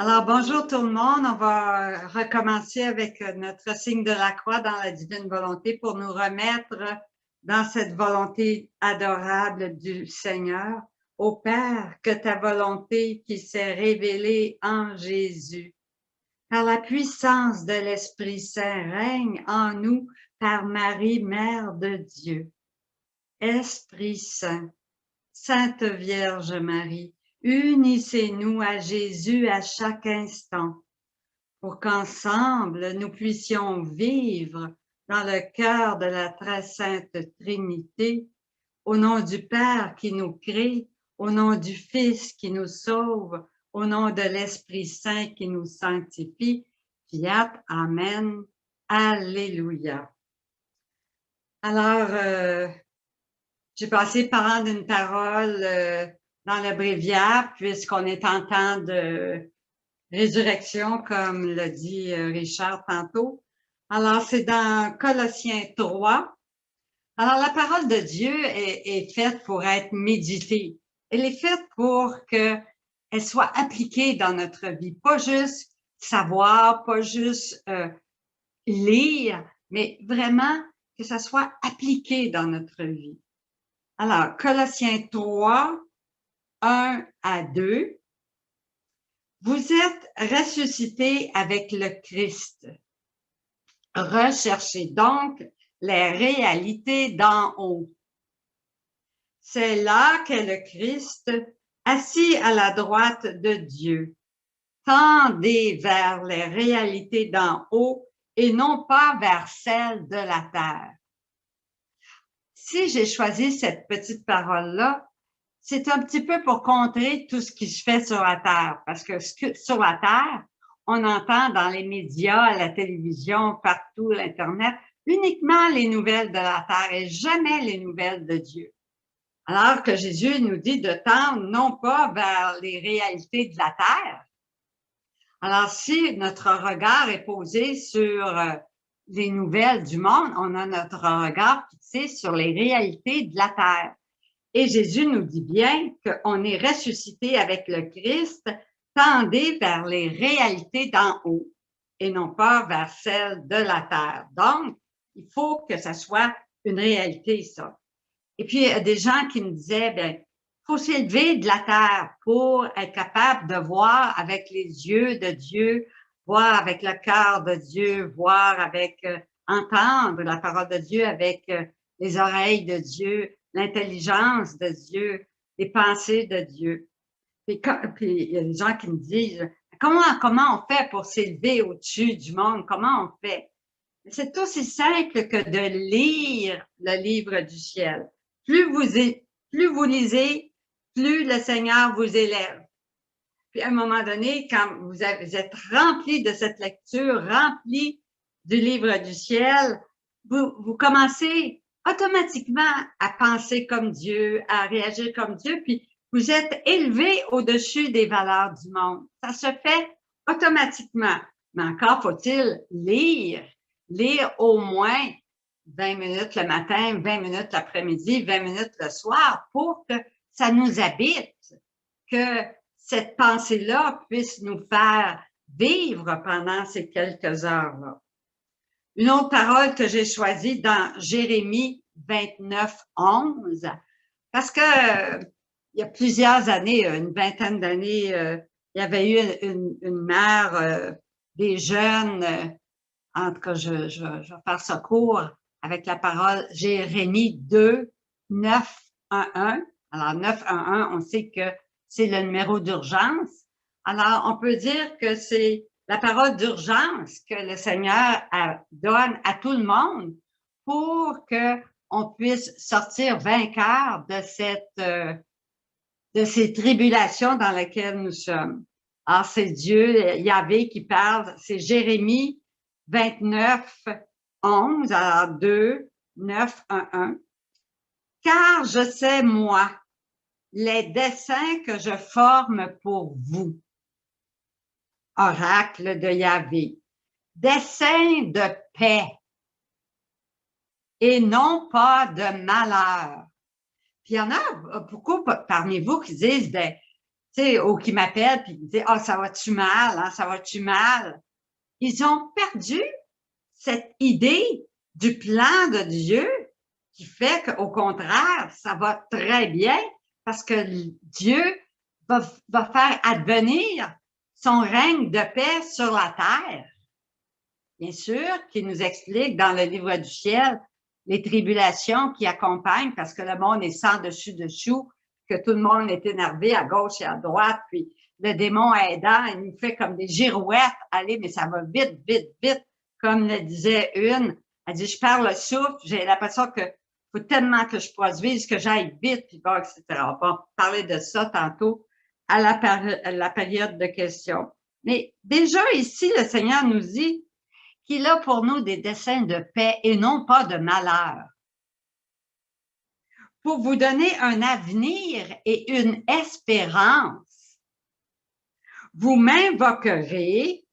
Alors, bonjour tout le monde. On va recommencer avec notre signe de la croix dans la divine volonté pour nous remettre dans cette volonté adorable du Seigneur. Ô Père, que ta volonté qui s'est révélée en Jésus, par la puissance de l'Esprit Saint, règne en nous par Marie, Mère de Dieu. Esprit Saint, Sainte Vierge Marie, unissez-nous à Jésus à chaque instant, pour qu'ensemble nous puissions vivre dans le cœur de la très sainte Trinité, au nom du Père qui nous crée, au nom du Fils qui nous sauve, au nom de l'Esprit Saint qui nous sanctifie. Fiat, Amen, Alléluia. Alors, j'ai passé par d'une parole dans le bréviaire, puisqu'on est en temps de résurrection, comme l'a dit Richard tantôt. Alors, c'est dans Colossiens 3. Alors, la parole de Dieu est faite pour être méditée. Elle est faite pour qu'elle soit appliquée dans notre vie. Pas juste savoir, pas juste lire, mais vraiment que ça soit appliqué dans notre vie. Alors, Colossiens 3, 1 à 2. Vous êtes ressuscités avec le Christ. Recherchez donc les réalités d'en haut. C'est là qu'est le Christ, assis à la droite de Dieu. Tendez vers les réalités d'en haut et non pas vers celles de la terre. Si j'ai choisi cette petite parole-là, c'est un petit peu pour contrer tout ce qui se fait sur la Terre. Parce que sur la Terre, on entend dans les médias, à la télévision, partout, l'Internet, uniquement les nouvelles de la Terre et jamais les nouvelles de Dieu. Alors que Jésus nous dit de tendre non pas vers les réalités de la Terre. Alors, si notre regard est posé sur les nouvelles du monde, on a notre regard fixé sur les réalités de la Terre. Et Jésus nous dit bien qu'on est ressuscité avec le Christ, tendez vers les réalités d'en haut et non pas vers celles de la terre. Donc, il faut que ça soit une réalité, ça. Et puis, il y a des gens qui me disaient, bien, il faut s'élever de la terre pour être capable de voir avec les yeux de Dieu, voir avec le cœur de Dieu, voir avec, entendre la parole de Dieu avec les oreilles de Dieu, l'intelligence de Dieu, les pensées de Dieu. Puis il y a des gens qui me disent, comment on fait pour s'élever au-dessus du monde? Comment on fait? C'est aussi simple que de lire le livre du ciel. Plus vous lisez, plus le Seigneur vous élève. Puis à un moment donné, quand vous êtes rempli de cette lecture, rempli du livre du ciel, vous commencez automatiquement à penser comme Dieu, à réagir comme Dieu, puis vous êtes élevé au-dessus des valeurs du monde. Ça se fait automatiquement. Mais encore faut-il lire au moins 20 minutes le matin, 20 minutes l'après-midi, 20 minutes le soir pour que ça nous habite, que cette pensée-là puisse nous faire vivre pendant ces quelques heures-là. Une autre parole que j'ai choisie dans Jérémie 29, 11, parce que il y a plusieurs années, une vingtaine d'années, il y avait eu une mère des jeunes, en tout cas, je vais faire ce cours avec la parole Jérémie 2, 9, 1, 1. Alors, 9, 1, 1, on sait que c'est le numéro d'urgence. Alors, on peut dire que c'est la parole d'urgence que le Seigneur donne à tout le monde pour qu'on puisse sortir vainqueur de ces tribulations dans lesquelles nous sommes. Alors, c'est Dieu, Yahvé qui parle, c'est Jérémie 29, 11, alors 2, 9, 1, 1. Car je sais, moi, les desseins que je forme pour vous. Oracle de Yahvé. Desseins de paix et non pas de malheur. Puis il y en a beaucoup parmi vous qui disent, ben, tu sais, ou qui m'appellent puis qui disent, ah, ça va-tu mal, hein, ça va-tu mal? Ils ont perdu cette idée du plan de Dieu qui fait qu'au contraire, ça va très bien parce que Dieu va faire advenir son règne de paix sur la terre. Bien sûr, qui nous explique dans le livre du ciel les tribulations qui accompagnent parce que le monde est sans dessus-dessous, que tout le monde est énervé à gauche et à droite, puis le démon aidant, il nous fait comme des girouettes. Allez, mais ça va vite, vite, vite. Comme le disait une, elle dit, je perds le souffle, j'ai l'impression que faut tellement que je produise, que j'aille vite, puis bon, etc. On va parler de ça tantôt à la période de questions. Mais déjà ici, le Seigneur nous dit qu'il a pour nous des desseins de paix et non pas de malheur, pour vous donner un avenir et une espérance. Vous m'invoquerez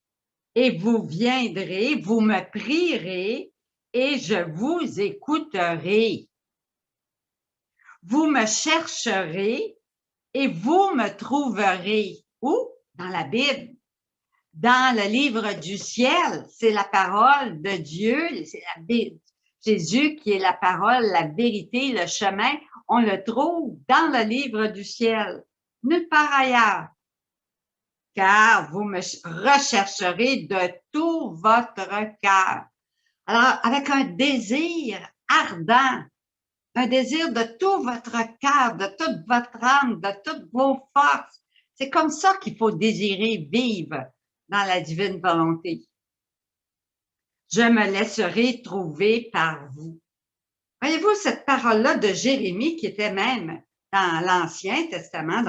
et vous viendrez, vous me prierez et je vous écouterai. Vous me chercherez et vous me trouverez. Où? Dans la Bible. Dans le livre du ciel, c'est la parole de Dieu, c'est la Bible. Jésus qui est la parole, la vérité, le chemin, on le trouve dans le livre du ciel, nulle part ailleurs. Car vous me rechercherez de tout votre cœur. Alors, avec un désir ardent, un désir de tout votre cœur, de toute votre âme, de toutes vos forces. C'est comme ça qu'il faut désirer vivre dans la divine volonté. Je me laisserai trouver par vous. Voyez-vous, cette parole-là de Jérémie, qui était même dans l'Ancien Testament,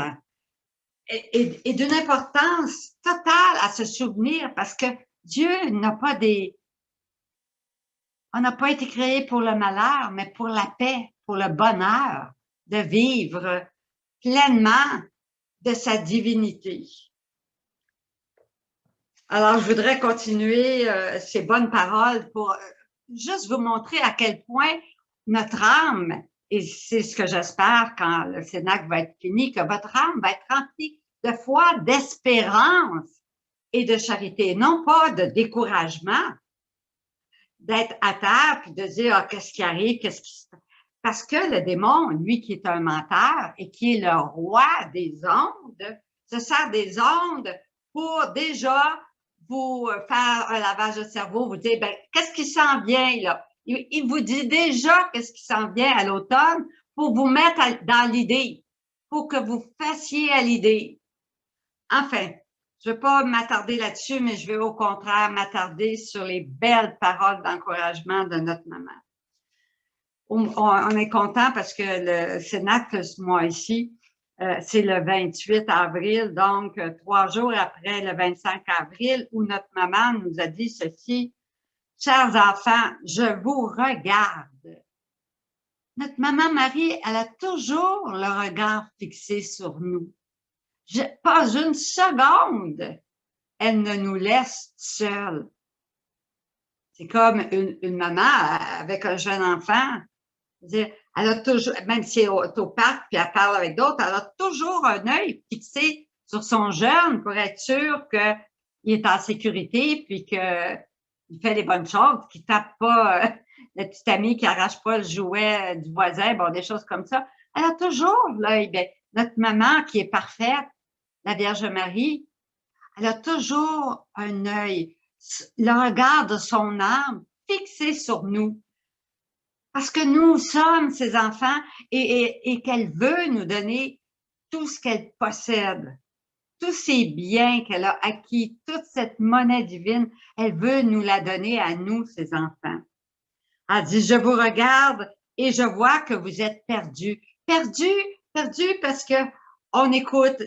est d'une importance totale à se souvenir parce que Dieu n'a pas on n'a pas été créé pour le malheur, mais pour la paix, pour le bonheur de vivre pleinement de sa divinité. Alors, je voudrais continuer ces bonnes paroles pour juste vous montrer à quel point notre âme, et c'est ce que j'espère quand le Cénacle va être fini, que votre âme va être remplie de foi, d'espérance et de charité, non pas de découragement, d'être à terre puis de dire ah, qu'est-ce qui arrive, qu'est-ce qui se passe. Parce que le démon, lui qui est un menteur et qui est le roi des ondes, se sert des ondes pour déjà vous faire un lavage de cerveau, vous dire ben qu'est-ce qui s'en vient là. Il vous dit déjà qu'est-ce qui s'en vient à l'automne pour vous mettre dans l'idée, pour que vous fassiez à l'idée. Enfin, je ne vais pas m'attarder là-dessus, mais je vais au contraire m'attarder sur les belles paroles d'encouragement de notre maman. On est content parce que le Cénacle, ce mois-ci, c'est le 28 avril, donc 3 jours après le 25 avril, où notre maman nous a dit ceci. Chers enfants, je vous regarde. Notre maman Marie, elle a toujours le regard fixé sur nous. Pas une seconde, elle ne nous laisse seuls. C'est comme une maman avec un jeune enfant. Elle a toujours, même si elle est au parc puis elle parle avec d'autres, elle a toujours un œil fixé sur son jeune pour être sûr qu'il est en sécurité puis qu'il fait les bonnes choses, qu'il tape pas le petit ami qui arrache pas le jouet du voisin, bon, des choses comme ça. Elle a toujours l'œil. Ben, notre maman qui est parfaite, la Vierge Marie, elle a toujours un œil, le regard de son âme fixé sur nous. Parce que nous sommes ses enfants et qu'elle veut nous donner tout ce qu'elle possède, tous ces biens qu'elle a acquis, toute cette monnaie divine, elle veut nous la donner à nous, ses enfants. Elle dit, je vous regarde et je vois que vous êtes perdus. Perdus parce que on écoute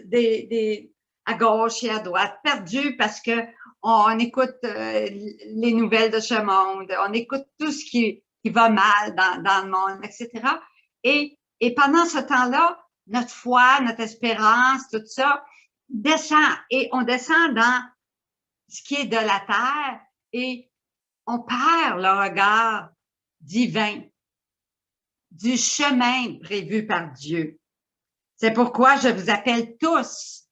à gauche et à droite, perdus parce que on écoute les nouvelles de ce monde, on écoute tout ce qui va mal dans le monde, etc. Et pendant ce temps-là, notre foi, notre espérance, tout ça descend et on descend dans ce qui est de la terre et on perd le regard divin du chemin prévu par Dieu. C'est pourquoi je vous appelle tous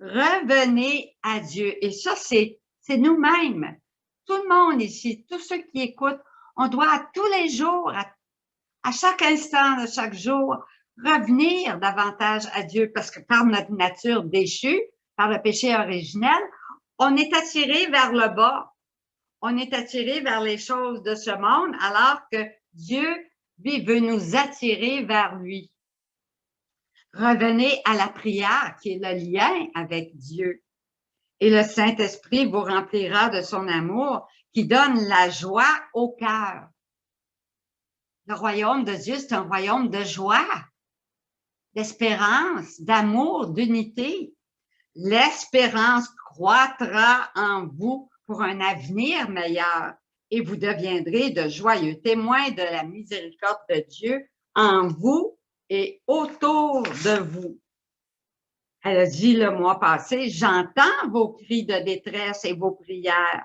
revenez à Dieu. Et ça, c'est nous-mêmes. Tout le monde ici, tous ceux qui écoutent, on doit à tous les jours, à chaque instant de chaque jour, revenir davantage à Dieu parce que par notre nature déchue, par le péché originel, on est attiré vers le bas. On est attiré vers les choses de ce monde alors que Dieu, lui, veut nous attirer vers lui. Revenez à la prière qui est le lien avec Dieu. Et le Saint-Esprit vous remplira de son amour qui donne la joie au cœur. Le royaume de Dieu, c'est un royaume de joie, d'espérance, d'amour, d'unité. L'espérance croîtra en vous pour un avenir meilleur et vous deviendrez de joyeux témoins de la miséricorde de Dieu en vous et autour de vous. Elle a dit le mois passé, j'entends vos cris de détresse et vos prières.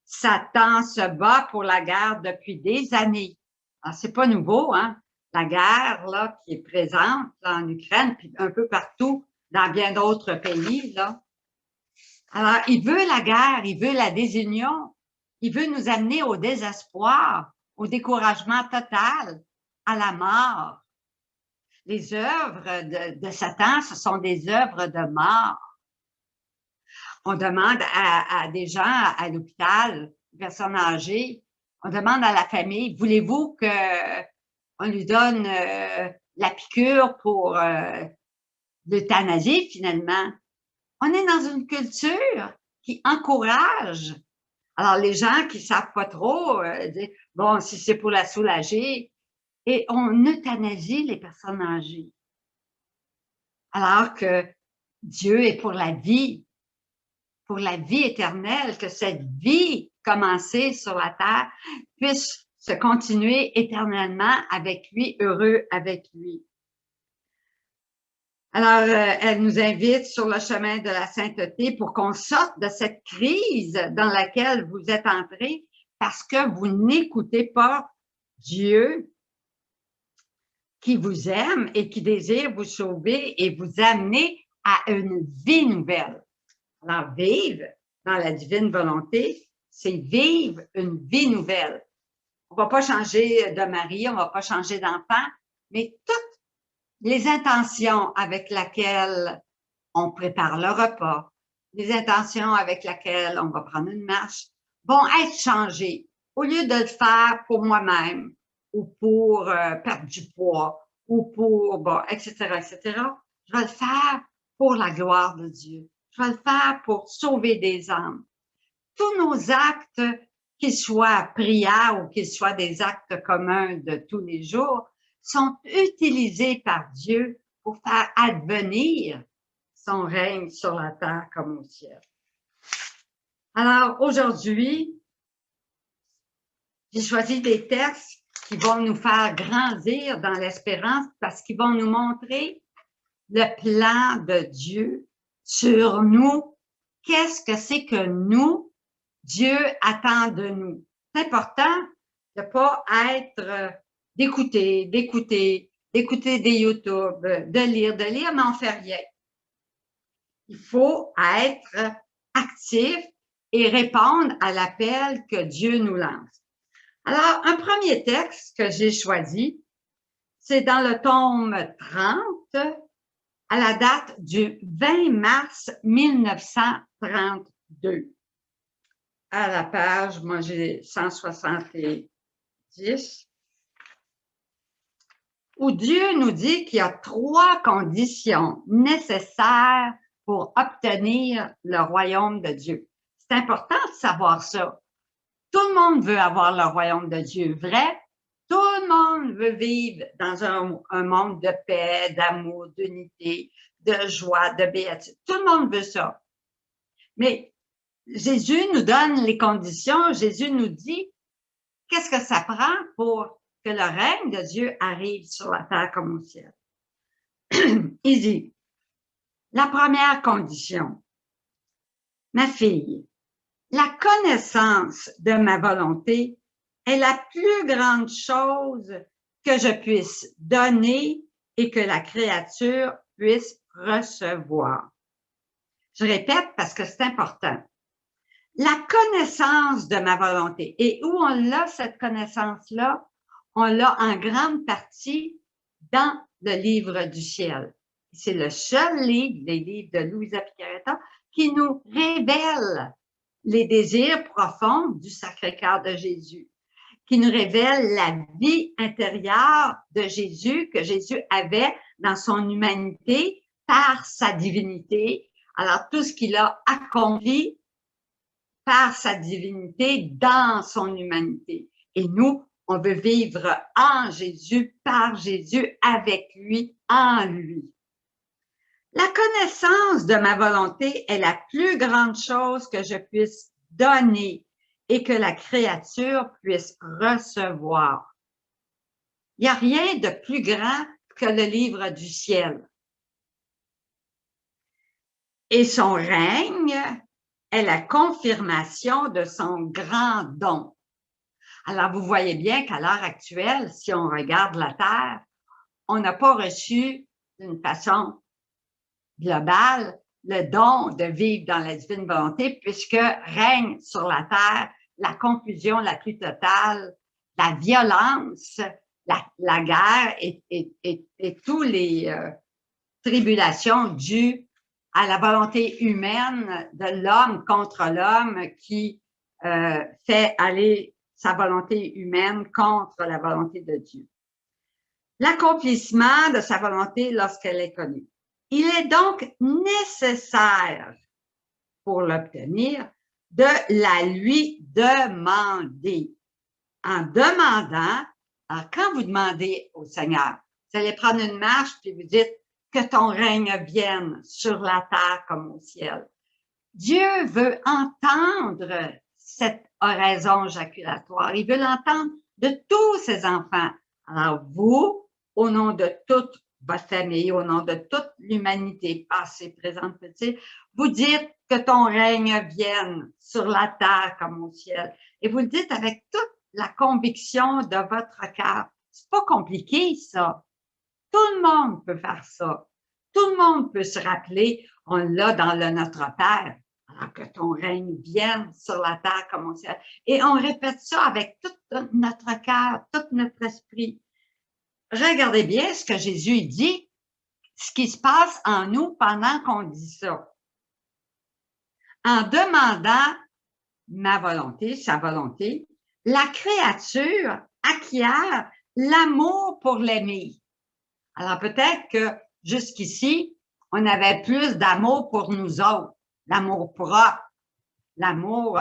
Satan se bat pour la guerre depuis des années. Alors, c'est pas nouveau, hein? La guerre, là, qui est présente là, en Ukraine, puis un peu partout dans bien d'autres pays, là. Alors, il veut la guerre, il veut la désunion, il veut nous amener au désespoir, au découragement total, à la mort. Les œuvres de Satan, ce sont des œuvres de mort. On demande à des gens à l'hôpital, des personnes âgées, on demande à la famille, voulez-vous qu'on lui donne la piqûre pour l'euthanasie finalement? On est dans une culture qui encourage. Alors, les gens qui savent pas trop, disent, bon, si c'est pour la soulager, et on euthanasie les personnes âgées. Alors que Dieu est pour la vie éternelle, que cette vie commencée sur la terre puisse se continuer éternellement avec lui, heureux avec lui. Alors, elle nous invite sur le chemin de la sainteté pour qu'on sorte de cette crise dans laquelle vous êtes entrés parce que vous n'écoutez pas Dieu qui vous aime et qui désire vous sauver et vous amener à une vie nouvelle. Alors, vivre dans la divine volonté, c'est vivre une vie nouvelle. On ne va pas changer de mari, on ne va pas changer d'enfant, mais toutes les intentions avec lesquelles on prépare le repas, les intentions avec lesquelles on va prendre une marche, vont être changées. Au lieu de le faire pour moi-même ou pour perdre du poids ou pour, bon, etc., je vais le faire pour la gloire de Dieu. Je vais le faire pour sauver des âmes. Tous nos actes, qu'ils soient prières ou qu'ils soient des actes communs de tous les jours, sont utilisés par Dieu pour faire advenir son règne sur la terre comme au ciel. Alors, aujourd'hui, j'ai choisi des textes qui vont nous faire grandir dans l'espérance parce qu'ils vont nous montrer le plan de Dieu sur nous. Qu'est-ce que c'est que nous, Dieu attend de nous? C'est important de pas être, d'écouter des YouTube, de lire, mais on fait rien. Il faut être actif et répondre à l'appel que Dieu nous lance. Alors, un premier texte que j'ai choisi, c'est dans le tome 30, à la date du 20 mars 1932. À la page, moi j'ai 170, où Dieu nous dit qu'il y a 3 conditions nécessaires pour obtenir le royaume de Dieu. C'est important de savoir ça. Tout le monde veut avoir le royaume de Dieu, vrai? Tout le monde veut vivre dans un monde de paix, d'amour, d'unité, de joie, de béatitude. Tout le monde veut ça. Mais Jésus nous donne les conditions. Jésus nous dit qu'est-ce que ça prend pour que le règne de Dieu arrive sur la terre comme au ciel. Il dit, la première condition, ma fille, la connaissance de ma volonté est la plus grande chose que je puisse donner et que la créature puisse recevoir. Je répète parce que c'est important. La connaissance de ma volonté. Et où on l'a, cette connaissance-là? On l'a en grande partie dans le livre du ciel. C'est le seul livre, les livres de Louisa Picaretta, qui nous révèle les désirs profonds du Sacré-Cœur de Jésus, qui nous révèle la vie intérieure de Jésus, que Jésus avait dans son humanité par sa divinité. Alors, tout ce qu'il a accompli par sa divinité dans son humanité. Et nous, on veut vivre en Jésus, par Jésus, avec lui, en lui. La connaissance de ma volonté est la plus grande chose que je puisse donner et que la créature puisse recevoir. Il n'y a rien de plus grand que le livre du ciel. Et son règne est la confirmation de son grand don. Alors, vous voyez bien qu'à l'heure actuelle, si on regarde la Terre, on n'a pas reçu d'une façon globale le don de vivre dans la divine volonté, puisque règne sur la Terre la confusion la plus totale, la violence, la guerre et tous les tribulations dues à la volonté humaine de l'homme contre l'homme qui fait aller sa volonté humaine contre la volonté de Dieu. L'accomplissement de sa volonté lorsqu'elle est connue. Il est donc nécessaire pour l'obtenir de la lui demander. En demandant, alors quand vous demandez au Seigneur, vous allez prendre une marche puis vous dites que ton règne vienne sur la terre comme au ciel. Dieu veut entendre cette oraison jaculatoire. Il veut l'entendre de tous ses enfants. Alors vous, au nom de toute votre famille, au nom de toute l'humanité, passée, présente, petite, vous dites que ton règne vienne sur la terre comme au ciel. Et vous le dites avec toute la conviction de votre cœur. C'est pas compliqué, ça. Tout le monde peut faire ça. Tout le monde peut se rappeler, on l'a dans le Notre Père, alors que ton règne vienne sur la terre comme au ciel. Et on répète ça avec tout notre cœur, tout notre esprit. Regardez bien ce que Jésus dit, ce qui se passe en nous pendant qu'on dit ça. En demandant ma volonté, sa volonté, la créature acquiert l'amour pour l'aimer. Alors peut-être que jusqu'ici, on avait plus d'amour pour nous autres, l'amour propre, l'amour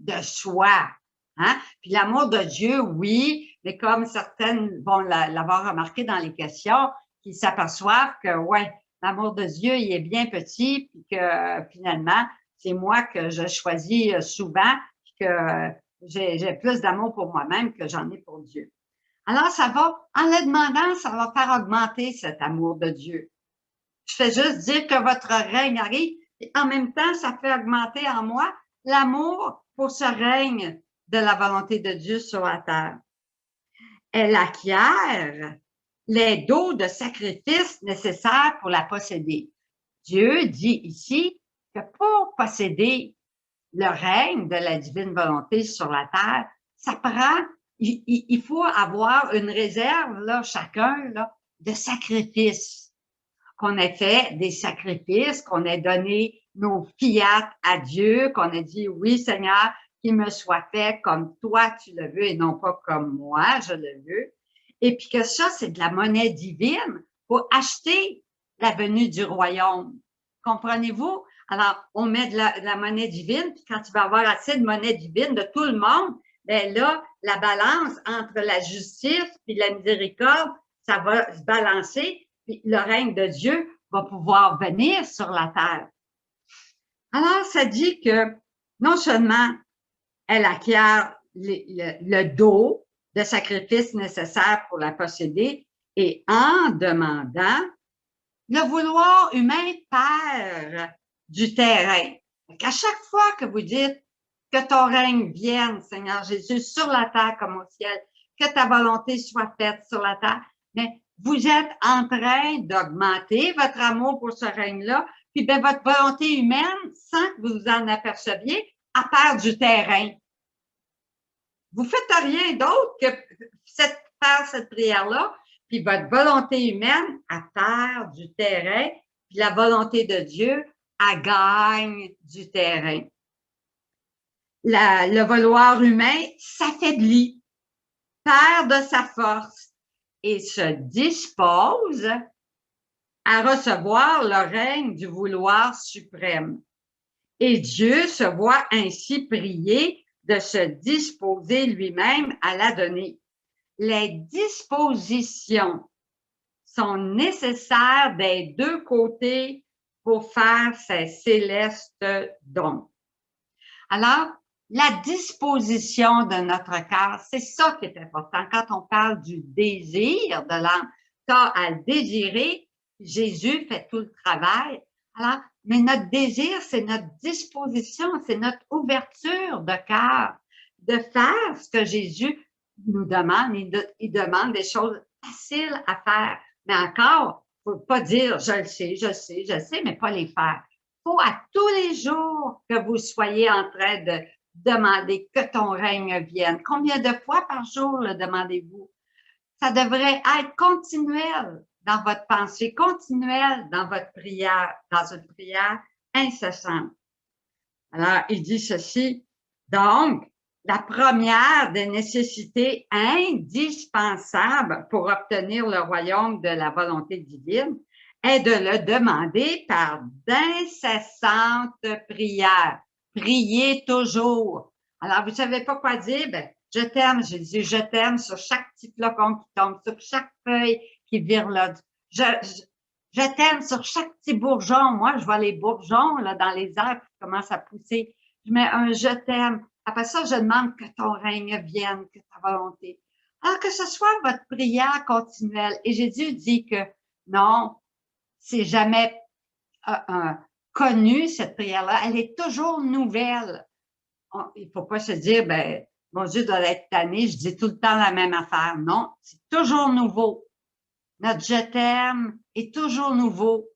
de soi. Hein? Puis l'amour de Dieu, oui, mais comme certaines vont l'avoir remarqué dans les questions, qui s'aperçoivent que, ouais, l'amour de Dieu, il est bien petit, puis que finalement, c'est moi que je choisis souvent, puis que j'ai plus d'amour pour moi-même que j'en ai pour Dieu. Alors, ça va, en le demandant, ça va faire augmenter cet amour de Dieu. Je fais juste dire que votre règne arrive, et en même temps, ça fait augmenter en moi l'amour pour ce règne de la volonté de Dieu sur la terre. Elle acquiert les dons de sacrifice nécessaires pour la posséder. Dieu dit ici que pour posséder le règne de la divine volonté sur la terre, ça prend, il faut avoir une réserve, là, chacun, là, de sacrifices. Qu'on ait fait des sacrifices, qu'on ait donné nos fiat à Dieu, qu'on ait dit, oui, Seigneur, qu'il me soit fait comme toi tu le veux et non pas comme moi je le veux. Et puis que ça, c'est de la monnaie divine pour acheter la venue du royaume. Comprenez-vous? Alors, on met de la monnaie divine, puis quand tu vas avoir assez de monnaie divine de tout le monde, bien là, la balance entre la justice et la miséricorde, ça va se balancer, puis le règne de Dieu va pouvoir venir sur la terre. Alors, ça dit que non seulement elle acquiert le dos de sacrifice nécessaire pour la posséder et en demandant, le vouloir humain perd du terrain. À chaque fois que vous dites que ton règne vienne, Seigneur Jésus, sur la terre comme au ciel, que ta volonté soit faite sur la terre, mais vous êtes en train d'augmenter votre amour pour ce règne-là, puis ben, votre volonté humaine, sans que vous en aperceviez, elle perd du terrain. Vous faites rien d'autre que faire cette prière-là, puis votre volonté humaine, elle perd du terrain, puis la volonté de Dieu, elle gagne du terrain. Le vouloir humain s'affaiblit, perd de sa force et se dispose à recevoir le règne du vouloir suprême. Et Dieu se voit ainsi prier de se disposer lui-même à la donner. Les dispositions sont nécessaires des deux côtés pour faire ces célestes dons. Alors, la disposition de notre cœur, c'est ça qui est important. Quand on parle du désir de l'âme, tu as à le désirer, Jésus fait tout le travail. Alors, mais notre désir, c'est notre disposition, c'est notre ouverture de cœur, de faire ce que Jésus nous demande. Il demande des choses faciles à faire. Mais encore, faut pas dire je le sais, je sais, je sais, mais pas les faire. Faut à tous les jours que vous soyez en train de demander que ton règne vienne. Combien de fois par jour le demandez-vous? Ça devrait être continuel dans votre pensée, continuel dans votre prière, dans une prière incessante. Alors, il dit ceci. Donc, la première des nécessités indispensables pour obtenir le royaume de la volonté divine est de le demander par d'incessantes prières. Priez toujours. Alors, vous ne savez pas quoi dire? Ben, je t'aime, Jésus, je t'aime sur chaque petit flocon qui tombe, sur chaque feuille qui virelotte. Je t'aime sur chaque petit bourgeon. Moi, je vois les bourgeons là, dans les airs qui commencent à pousser. Je mets un je t'aime. Après ça, je demande que ton règne vienne, que ta volonté. Alors que ce soit votre prière continuelle. Et Jésus dit que non, c'est jamais connu, cette prière-là. Elle est toujours nouvelle. Il faut pas se dire, ben, mon Dieu doit être tanné, je dis tout le temps la même affaire. Non, c'est toujours nouveau. Notre je t'aime est toujours nouveau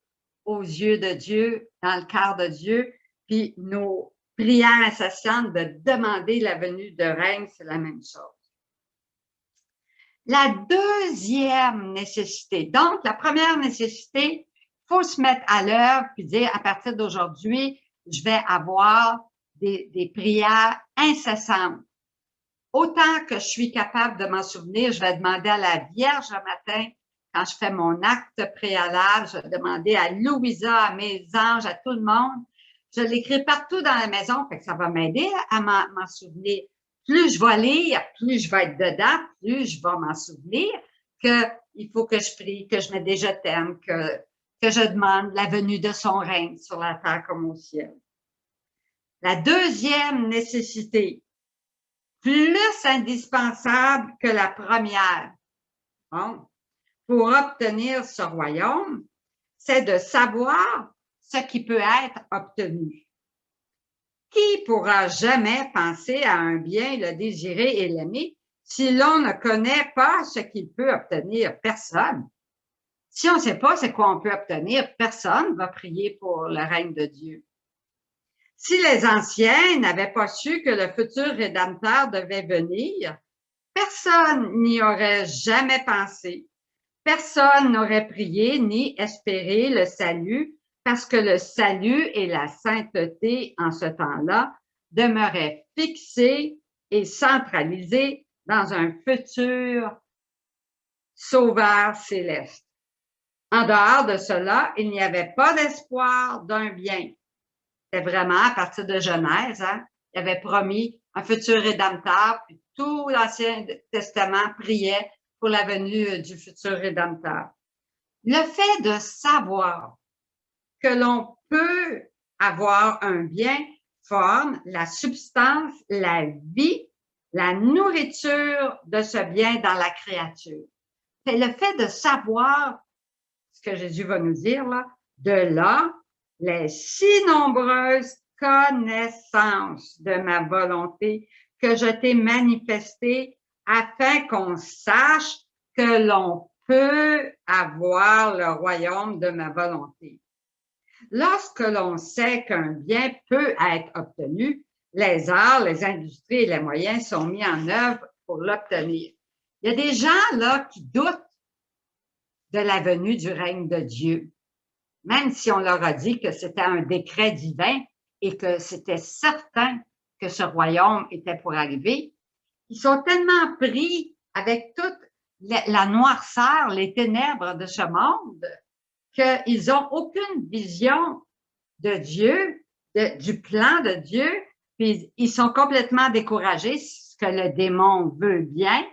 aux yeux de Dieu, dans le cœur de Dieu. Puis nos prières incessantes de demander la venue de règne, c'est la même chose. La deuxième nécessité. Donc, la première nécessité, il faut se mettre à l'œuvre puis dire à partir d'aujourd'hui, je vais avoir des prières incessantes. Autant que je suis capable de m'en souvenir, je vais demander à la Vierge le matin, quand je fais mon acte préalable, je vais demander à Louisa, à mes anges, à tout le monde. Je l'écris partout dans la maison, fait que ça va m'aider à m'en souvenir. Plus je vais lire, plus je vais être dedans, plus je vais m'en souvenir qu'il faut que je prie, que je mette des je t'aime, que je demande la venue de son règne sur la terre comme au ciel. La deuxième nécessité, plus indispensable que la première, bon, pour obtenir ce royaume, c'est de savoir ce qui peut être obtenu. Qui pourra jamais penser à un bien, le désirer et l'aimer si l'on ne connaît pas ce qu'il peut obtenir? Personne. Si on ne sait pas c'est quoi on peut obtenir, personne va prier pour le règne de Dieu. Si les anciens n'avaient pas su que le futur Rédempteur devait venir, personne n'y aurait jamais pensé. Personne n'aurait prié ni espéré le salut parce que le salut et la sainteté en ce temps-là demeuraient fixés et centralisés dans un futur sauveur céleste. En dehors de cela, il n'y avait pas d'espoir d'un bien. C'était vraiment à partir de Genèse, hein? Il avait promis un futur rédempteur, puis tout l'Ancien Testament priait pour la venue du futur Rédempteur. Le fait de savoir que l'on peut avoir un bien forme la substance, la vie, la nourriture de ce bien dans la créature. C'est le fait de savoir ce que Jésus va nous dire là, de là, les si nombreuses connaissances de ma volonté que je t'ai manifestées afin qu'on sache que l'on peut avoir le royaume de ma volonté. Lorsque l'on sait qu'un bien peut être obtenu, les arts, les industries et les moyens sont mis en œuvre pour l'obtenir. Il y a des gens là qui doutent de la venue du règne de Dieu, même si on leur a dit que c'était un décret divin et que c'était certain que ce royaume était pour arriver. Ils sont tellement pris avec toute la noirceur, les ténèbres de ce monde, qu'ils n'ont aucune vision de Dieu, du plan de Dieu, puis ils sont complètement découragés, ce que le démon veut bien,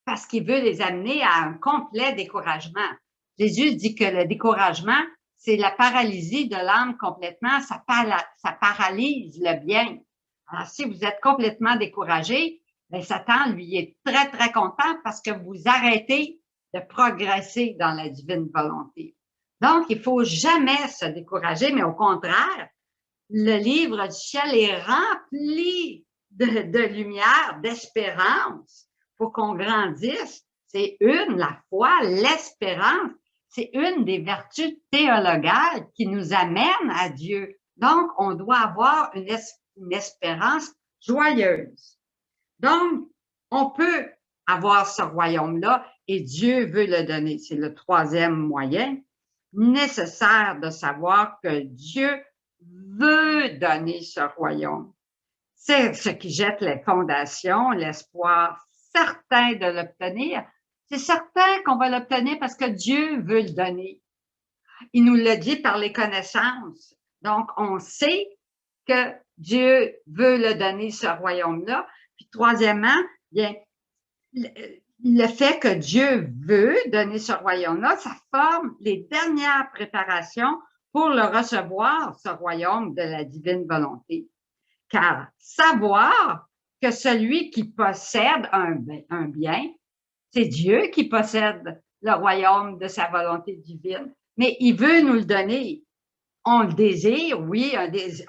parce qu'il veut les amener à un complet découragement. Jésus dit que le découragement, c'est la paralysie de l'âme complètement, ça paralyse le bien. Alors, si vous êtes complètement découragé, bien, Satan, lui, est très, très content parce que vous arrêtez de progresser dans la divine volonté. Donc, il faut jamais se décourager, mais au contraire, le livre du ciel est rempli de lumière, d'espérance pour qu'on grandisse. C'est la foi, l'espérance, c'est une des vertus théologales qui nous amène à Dieu. Donc, on doit avoir une espérance joyeuse. Donc, on peut avoir ce royaume-là et Dieu veut le donner. C'est le troisième moyen nécessaire de savoir que Dieu veut donner ce royaume. C'est ce qui jette les fondations, l'espoir certain de l'obtenir. C'est certain qu'on va l'obtenir parce que Dieu veut le donner. Il nous le dit par les connaissances. Donc, on sait que Dieu veut le donner, ce royaume-là. Puis, troisièmement, bien, le fait que Dieu veut donner ce royaume-là, ça forme les dernières préparations pour le recevoir, ce royaume de la divine volonté. Car savoir que celui qui possède un bien, c'est Dieu qui possède le royaume de sa volonté divine, mais il veut nous le donner. On le désire, oui,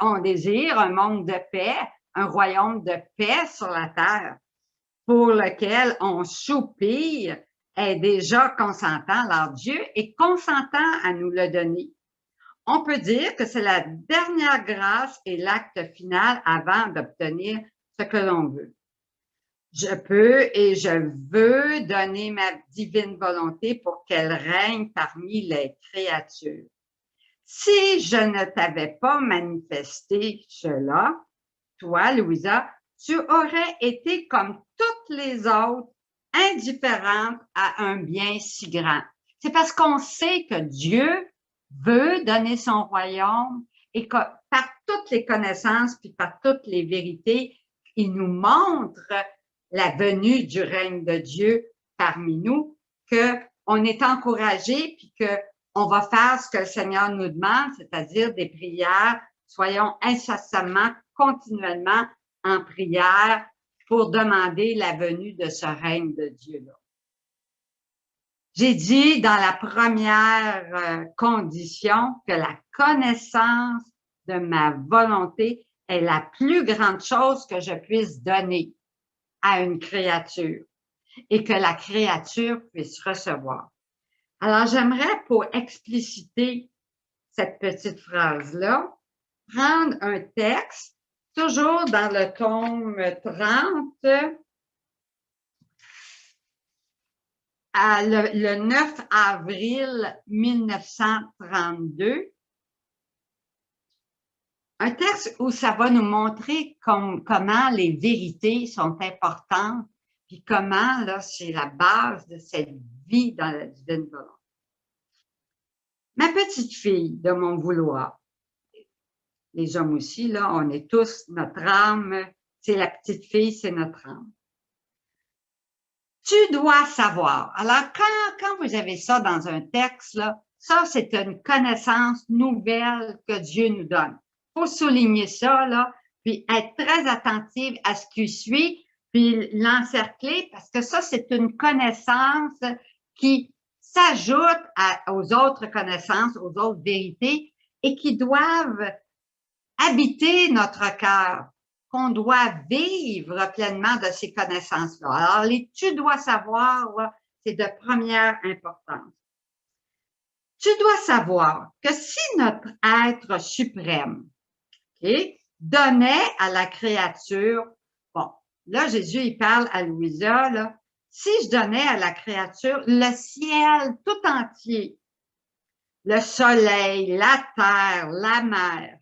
on désire un monde de paix, un royaume de paix sur la terre, pour lequel on soupire, est déjà consentant. Alors Dieu est consentant à nous le donner. On peut dire que c'est la dernière grâce et l'acte final avant d'obtenir ce que l'on veut. Je peux et je veux donner ma divine volonté pour qu'elle règne parmi les créatures. Si je ne t'avais pas manifesté cela, toi, Louisa, tu aurais été comme toutes les autres, indifférente à un bien si grand. C'est parce qu'on sait que Dieu veut donner son royaume et que par toutes les connaissances puis par toutes les vérités, il nous montre la venue du règne de Dieu parmi nous, qu'on est encouragé puis qu'on va faire ce que le Seigneur nous demande, c'est-à-dire des prières. Soyons incessamment, continuellement en prière pour demander la venue de ce règne de Dieu-là. J'ai dit dans la première condition que la connaissance de ma volonté est la plus grande chose que je puisse donner à une créature et que la créature puisse recevoir. Alors, j'aimerais, pour expliciter cette petite phrase-là, prendre un texte, toujours dans le tome 30, le 9 avril 1932, un texte où ça va nous montrer comment les vérités sont importantes, puis comment, là, c'est la base de cette vie dans la divine volonté. Ma petite fille de mon vouloir, les hommes aussi, là, on est tous, notre âme, c'est la petite fille, c'est notre âme. Tu dois savoir. Alors, quand vous avez ça dans un texte, là, ça, c'est une connaissance nouvelle que Dieu nous donne. Il faut souligner ça, là, puis être très attentive à ce qui suit, puis l'encercler, parce que ça, c'est une connaissance qui s'ajoute aux autres connaissances, aux autres vérités, et qui doivent habiter notre cœur, qu'on doit vivre pleinement de ces connaissances-là. Alors, tu dois savoir, c'est de première importance. Tu dois savoir que si notre être suprême, okay, donnait à la créature, bon, là, Jésus, il parle à Louisa, là, si je donnais à la créature le ciel tout entier, le soleil, la terre, la mer,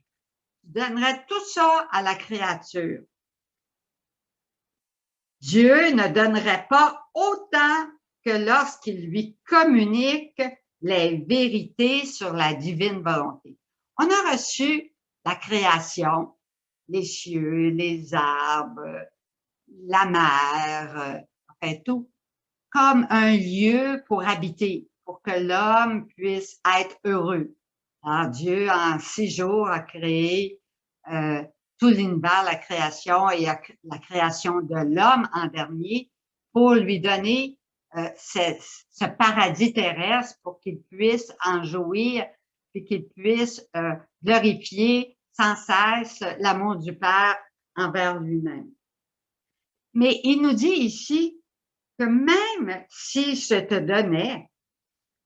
je donnerais tout ça à la créature. Dieu ne donnerait pas autant que lorsqu'il lui communique les vérités sur la divine volonté. On a reçu la création, les cieux, les arbres, la mer, enfin tout, comme un lieu pour habiter, pour que l'homme puisse être heureux. Alors, Dieu, en 6 jours, a créé tout l'univers, la création et la création de l'homme en dernier pour lui donner ce paradis terrestre pour qu'il puisse en jouir et qu'il puisse glorifier sans cesse l'amour du Père envers lui-même. Mais il nous dit ici que même si je te donnais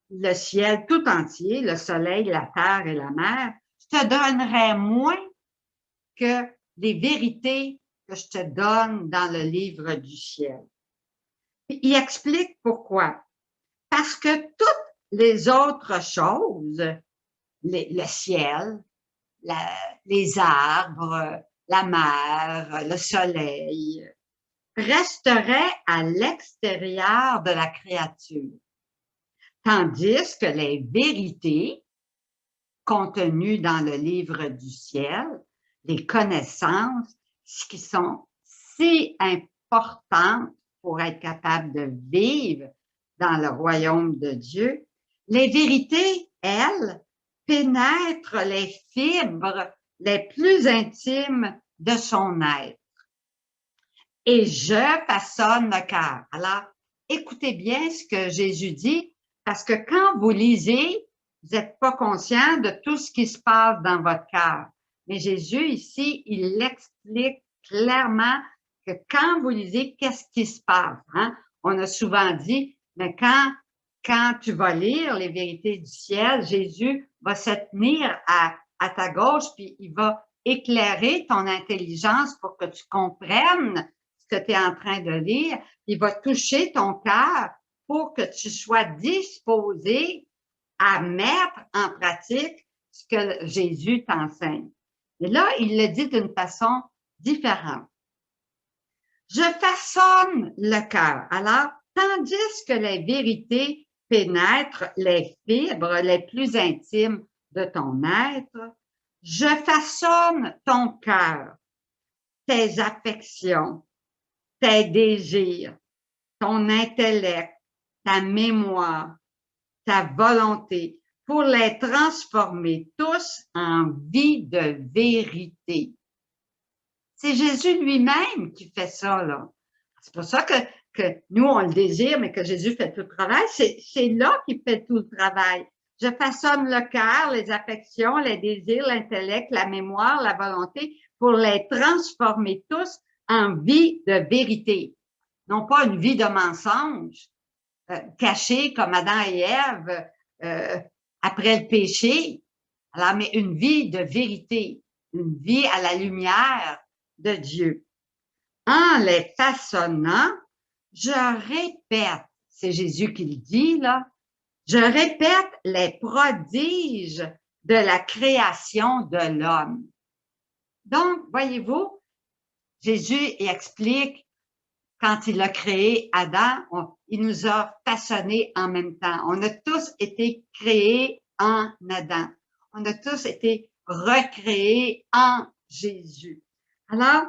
le ciel tout entier, le soleil, la terre et la mer, je te donnerais moins que les vérités que je te donne dans le livre du ciel. Il explique pourquoi. Parce que toutes les autres choses, le ciel, les arbres, la mer, le soleil, resteraient à l'extérieur de la créature. Tandis que les vérités contenues dans le livre du ciel, les connaissances, ce qui sont si importantes pour être capable de vivre dans le royaume de Dieu, les vérités, elles, pénètrent les fibres les plus intimes de son être. Et je façonne le cœur. Alors, écoutez bien ce que Jésus dit, parce que quand vous lisez, vous n'êtes pas conscient de tout ce qui se passe dans votre cœur. Mais Jésus, ici, il l'explique clairement que quand vous lisez, qu'est-ce qui se passe? Hein? On a souvent dit, mais quand tu vas lire les vérités du ciel, Jésus va se tenir à ta gauche, puis il va éclairer ton intelligence pour que tu comprennes ce que tu es en train de lire. Il va toucher ton cœur pour que tu sois disposé à mettre en pratique ce que Jésus t'enseigne. Et là, il le dit d'une façon différente. Je façonne le cœur. Alors, tandis que les vérités pénètrent les fibres les plus intimes de ton être, je façonne ton cœur, tes affections, tes désirs, ton intellect, ta mémoire, ta volonté, pour les transformer tous en vie de vérité. C'est Jésus lui-même qui fait ça, là. C'est pour ça que nous, on le désire, mais que Jésus fait tout le travail. C'est là qu'il fait tout le travail. Je façonne le cœur, les affections, les désirs, l'intellect, la mémoire, la volonté, pour les transformer tous en vie de vérité. Non pas une vie de mensonge, cachée comme Adam et Ève après le péché, alors, mais une vie de vérité, une vie à la lumière de Dieu. En les façonnant, je répète, c'est Jésus qui le dit là, je répète les prodiges de la création de l'homme. Donc, voyez-vous, Jésus explique quand il a créé Adam, il nous a façonnés en même temps. On a tous été créés en Adam. On a tous été recréés en Jésus. Alors,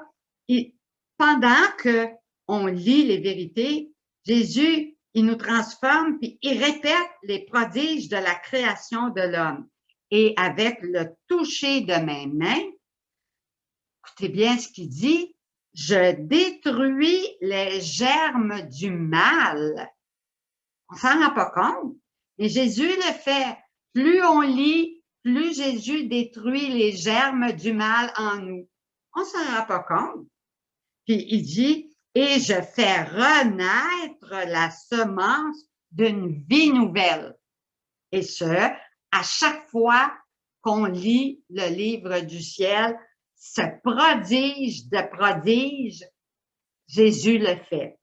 pendant que on lit les vérités, Jésus, il nous transforme puis il répète les prodiges de la création de l'homme. Et avec le toucher de mes mains, écoutez bien ce qu'il dit, je détruis les germes du mal. On s'en rend pas compte, mais Jésus le fait. Plus on lit, plus Jésus détruit les germes du mal en nous. On s'en rend pas compte. Puis il dit, et je fais renaître la semence d'une vie nouvelle. Et ce, À chaque fois qu'on lit le livre du ciel, ce prodige de prodiges, Jésus le fait.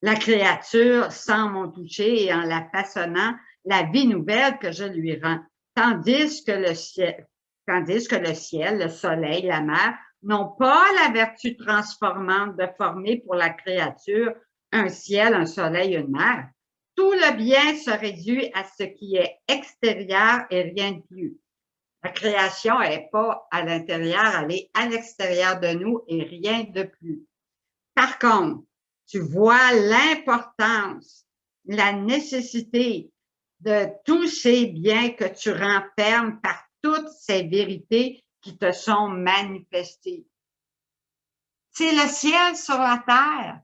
La créature sans mon toucher et en la façonnant, la vie nouvelle que je lui rends. Tandis que le ciel, le soleil, la mer, n'ont pas la vertu transformante de former pour la créature un ciel, un soleil, une mer. Tout le bien se réduit à ce qui est extérieur et rien de plus. La création n'est pas à l'intérieur, elle est à l'extérieur de nous et rien de plus. Par contre, tu vois l'importance, la nécessité de tous ces biens que tu renfermes par toutes ces vérités qui te sont manifestées. C'est le ciel sur la terre.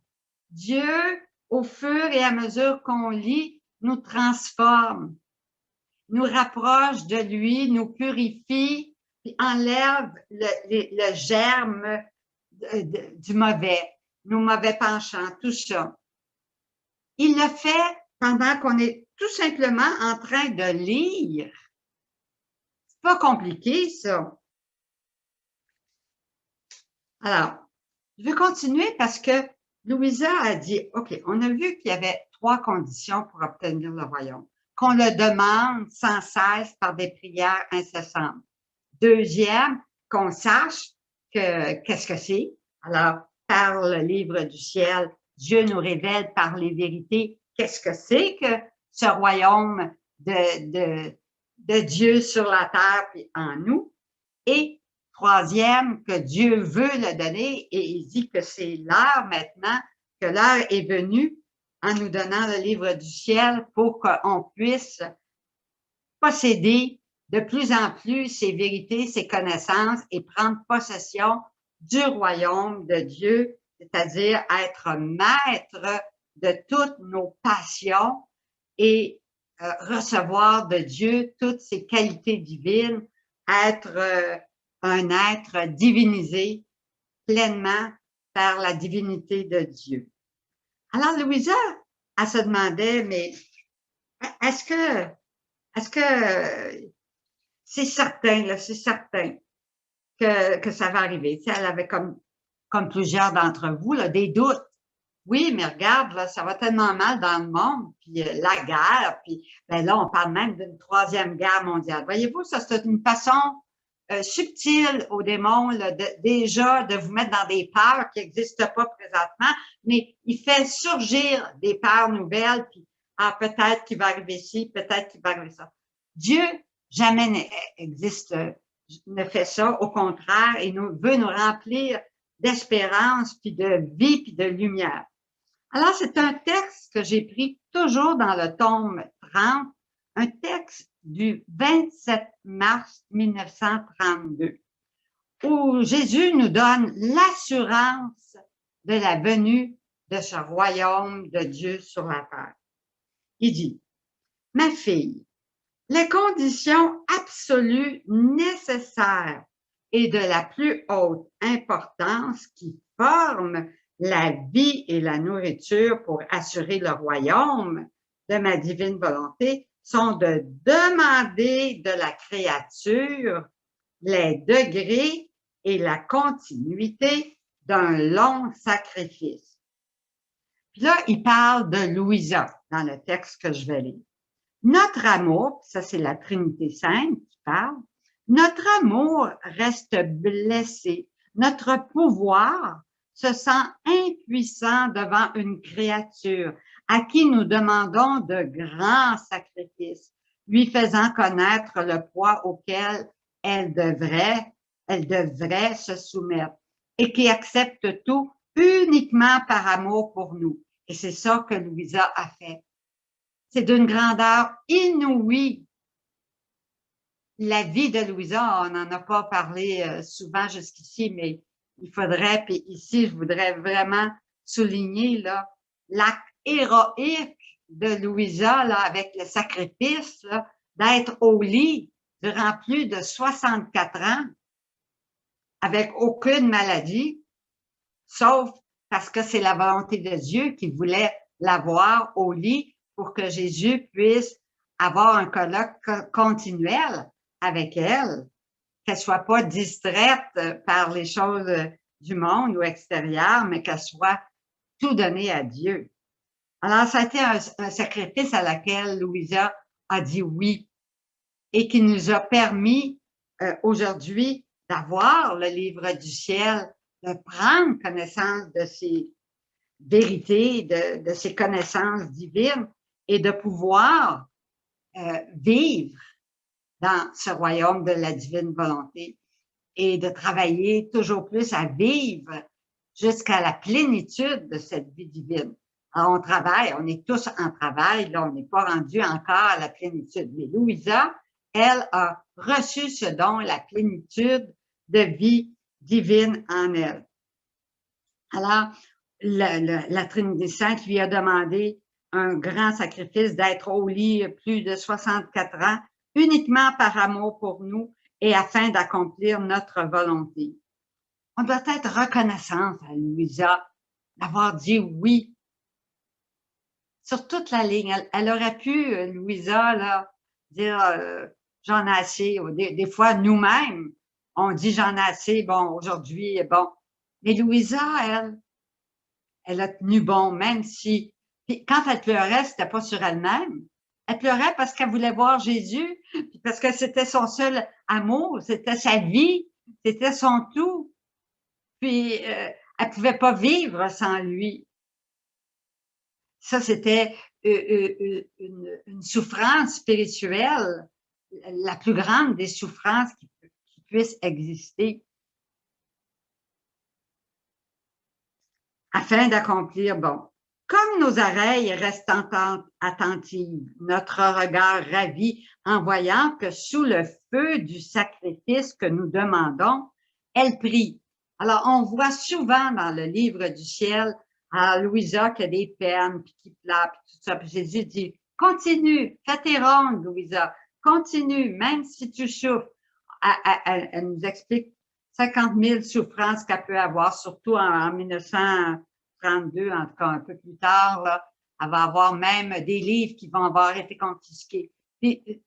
Dieu, au fur et à mesure qu'on lit, nous transforme, nous rapproche de lui, nous purifie, puis enlève le germe du mauvais, nos mauvais penchants, tout ça. Il le fait pendant qu'on est tout simplement en train de lire. C'est pas compliqué, ça. Alors, je vais continuer parce que Louisa a dit, OK, on a vu qu'il y avait 3 conditions pour obtenir le royaume. Qu'on le demande sans cesse par des prières incessantes. Deuxième, qu'on sache qu'est-ce que c'est. Alors, par le livre du ciel, Dieu nous révèle par les vérités qu'est-ce que c'est que ce royaume de Dieu sur la terre et en nous. Et troisième, que Dieu veut le donner et il dit que c'est l'heure maintenant, que l'heure est venue en nous donnant le livre du ciel pour qu'on puisse posséder de plus en plus ces vérités, ces connaissances et prendre possession du royaume de Dieu, c'est-à-dire être maître de toutes nos passions et recevoir de Dieu toutes ses qualités divines, être un être divinisé pleinement par la divinité de Dieu. Alors, Louisa, elle se demandait, mais est-ce que c'est certain, là, c'est certain que ça va arriver. Tu sais, elle avait comme plusieurs d'entre vous, là, des doutes. Oui, mais regarde, là, ça va tellement mal dans le monde, puis la guerre, puis ben là, on parle même d'une 3e guerre mondiale. Voyez-vous, ça, c'est une façon subtile au démon, là, déjà de vous mettre dans des peurs qui n'existent pas présentement, mais il fait surgir des peurs nouvelles, puis ah, peut-être qu'il va arriver ci, peut-être qu'il va arriver ça. Dieu jamais ne fait ça, au contraire, il veut nous remplir d'espérance, puis de vie, puis de lumière. Alors, c'est un texte que j'ai pris toujours dans le tome 30, un texte du 27 mars 1932, où Jésus nous donne l'assurance de la venue de ce royaume de Dieu sur la terre. Il dit, « Ma fille, les conditions absolues nécessaires et de la plus haute importance qui forment la vie et la nourriture pour assurer le royaume de ma divine volonté sont de demander de la créature les degrés et la continuité d'un long sacrifice. » Puis là, il parle de Louisa dans le texte que je vais lire. Notre amour, ça c'est la Trinité Sainte qui parle, notre amour reste blessé, notre pouvoir se sent impuissant devant une créature à qui nous demandons de grands sacrifices, lui faisant connaître le poids auquel elle devrait se soumettre et qui accepte tout uniquement par amour pour nous. Et c'est ça que Louisa a fait. C'est d'une grandeur inouïe. La vie de Louisa, on n'en a pas parlé souvent jusqu'ici, mais il faudrait, puis ici, je voudrais vraiment souligner là, l'acte héroïque de Louisa là, avec le sacrifice d'être au lit durant plus de 64 ans avec aucune maladie, sauf parce que c'est la volonté de Dieu qui voulait l'avoir au lit pour que Jésus puisse avoir un colloque continuel avec elle, qu'elle soit pas distraite par les choses du monde ou extérieures, mais qu'elle soit tout donnée à Dieu. Alors, ça a été un sacrifice à laquelle Louisa a dit oui et qui nous a permis aujourd'hui d'avoir le livre du ciel, de prendre connaissance de ces vérités, de ces connaissances divines et de pouvoir vivre dans ce royaume de la divine volonté et de travailler toujours plus à vivre jusqu'à la plénitude de cette vie divine. Alors, on travaille, on est tous en travail, là, on n'est pas rendu encore à la plénitude. Mais Louisa, elle a reçu ce don, la plénitude de vie divine en elle. Alors, la Trinité Sainte lui a demandé un grand sacrifice d'être au lit plus de 64 ans, uniquement par amour pour nous et afin d'accomplir notre volonté. On doit être reconnaissante à Louisa d'avoir dit oui sur toute la ligne. Elle aurait pu, Louisa, là, dire j'en ai assez. Des fois, nous-mêmes, on dit j'en ai assez, bon, aujourd'hui, bon. Mais Louisa, elle a tenu bon, même si, puis quand elle pleurait, c'était pas sur elle-même. Elle pleurait parce qu'elle voulait voir Jésus, puis parce que c'était son seul amour, c'était sa vie, c'était son tout. Puis, elle pouvait pas vivre sans lui. Ça, c'était une souffrance spirituelle, la plus grande des souffrances qui puissent exister. Afin d'accomplir, bon, comme nos oreilles restent attentives, notre regard ravi en voyant que sous le feu du sacrifice que nous demandons, elle prie. Alors, on voit souvent dans le livre du ciel à Louisa qui a des peines, puis qui pleure, puis tout ça. Puis Jésus dit, continue, fais tes rondes, Louisa, continue, même si tu souffres. Elle nous explique 50 000 souffrances qu'elle peut avoir, surtout en 1932, en tout cas un peu plus tard, là, elle va avoir même des livres qui vont avoir été confisqués. Puis,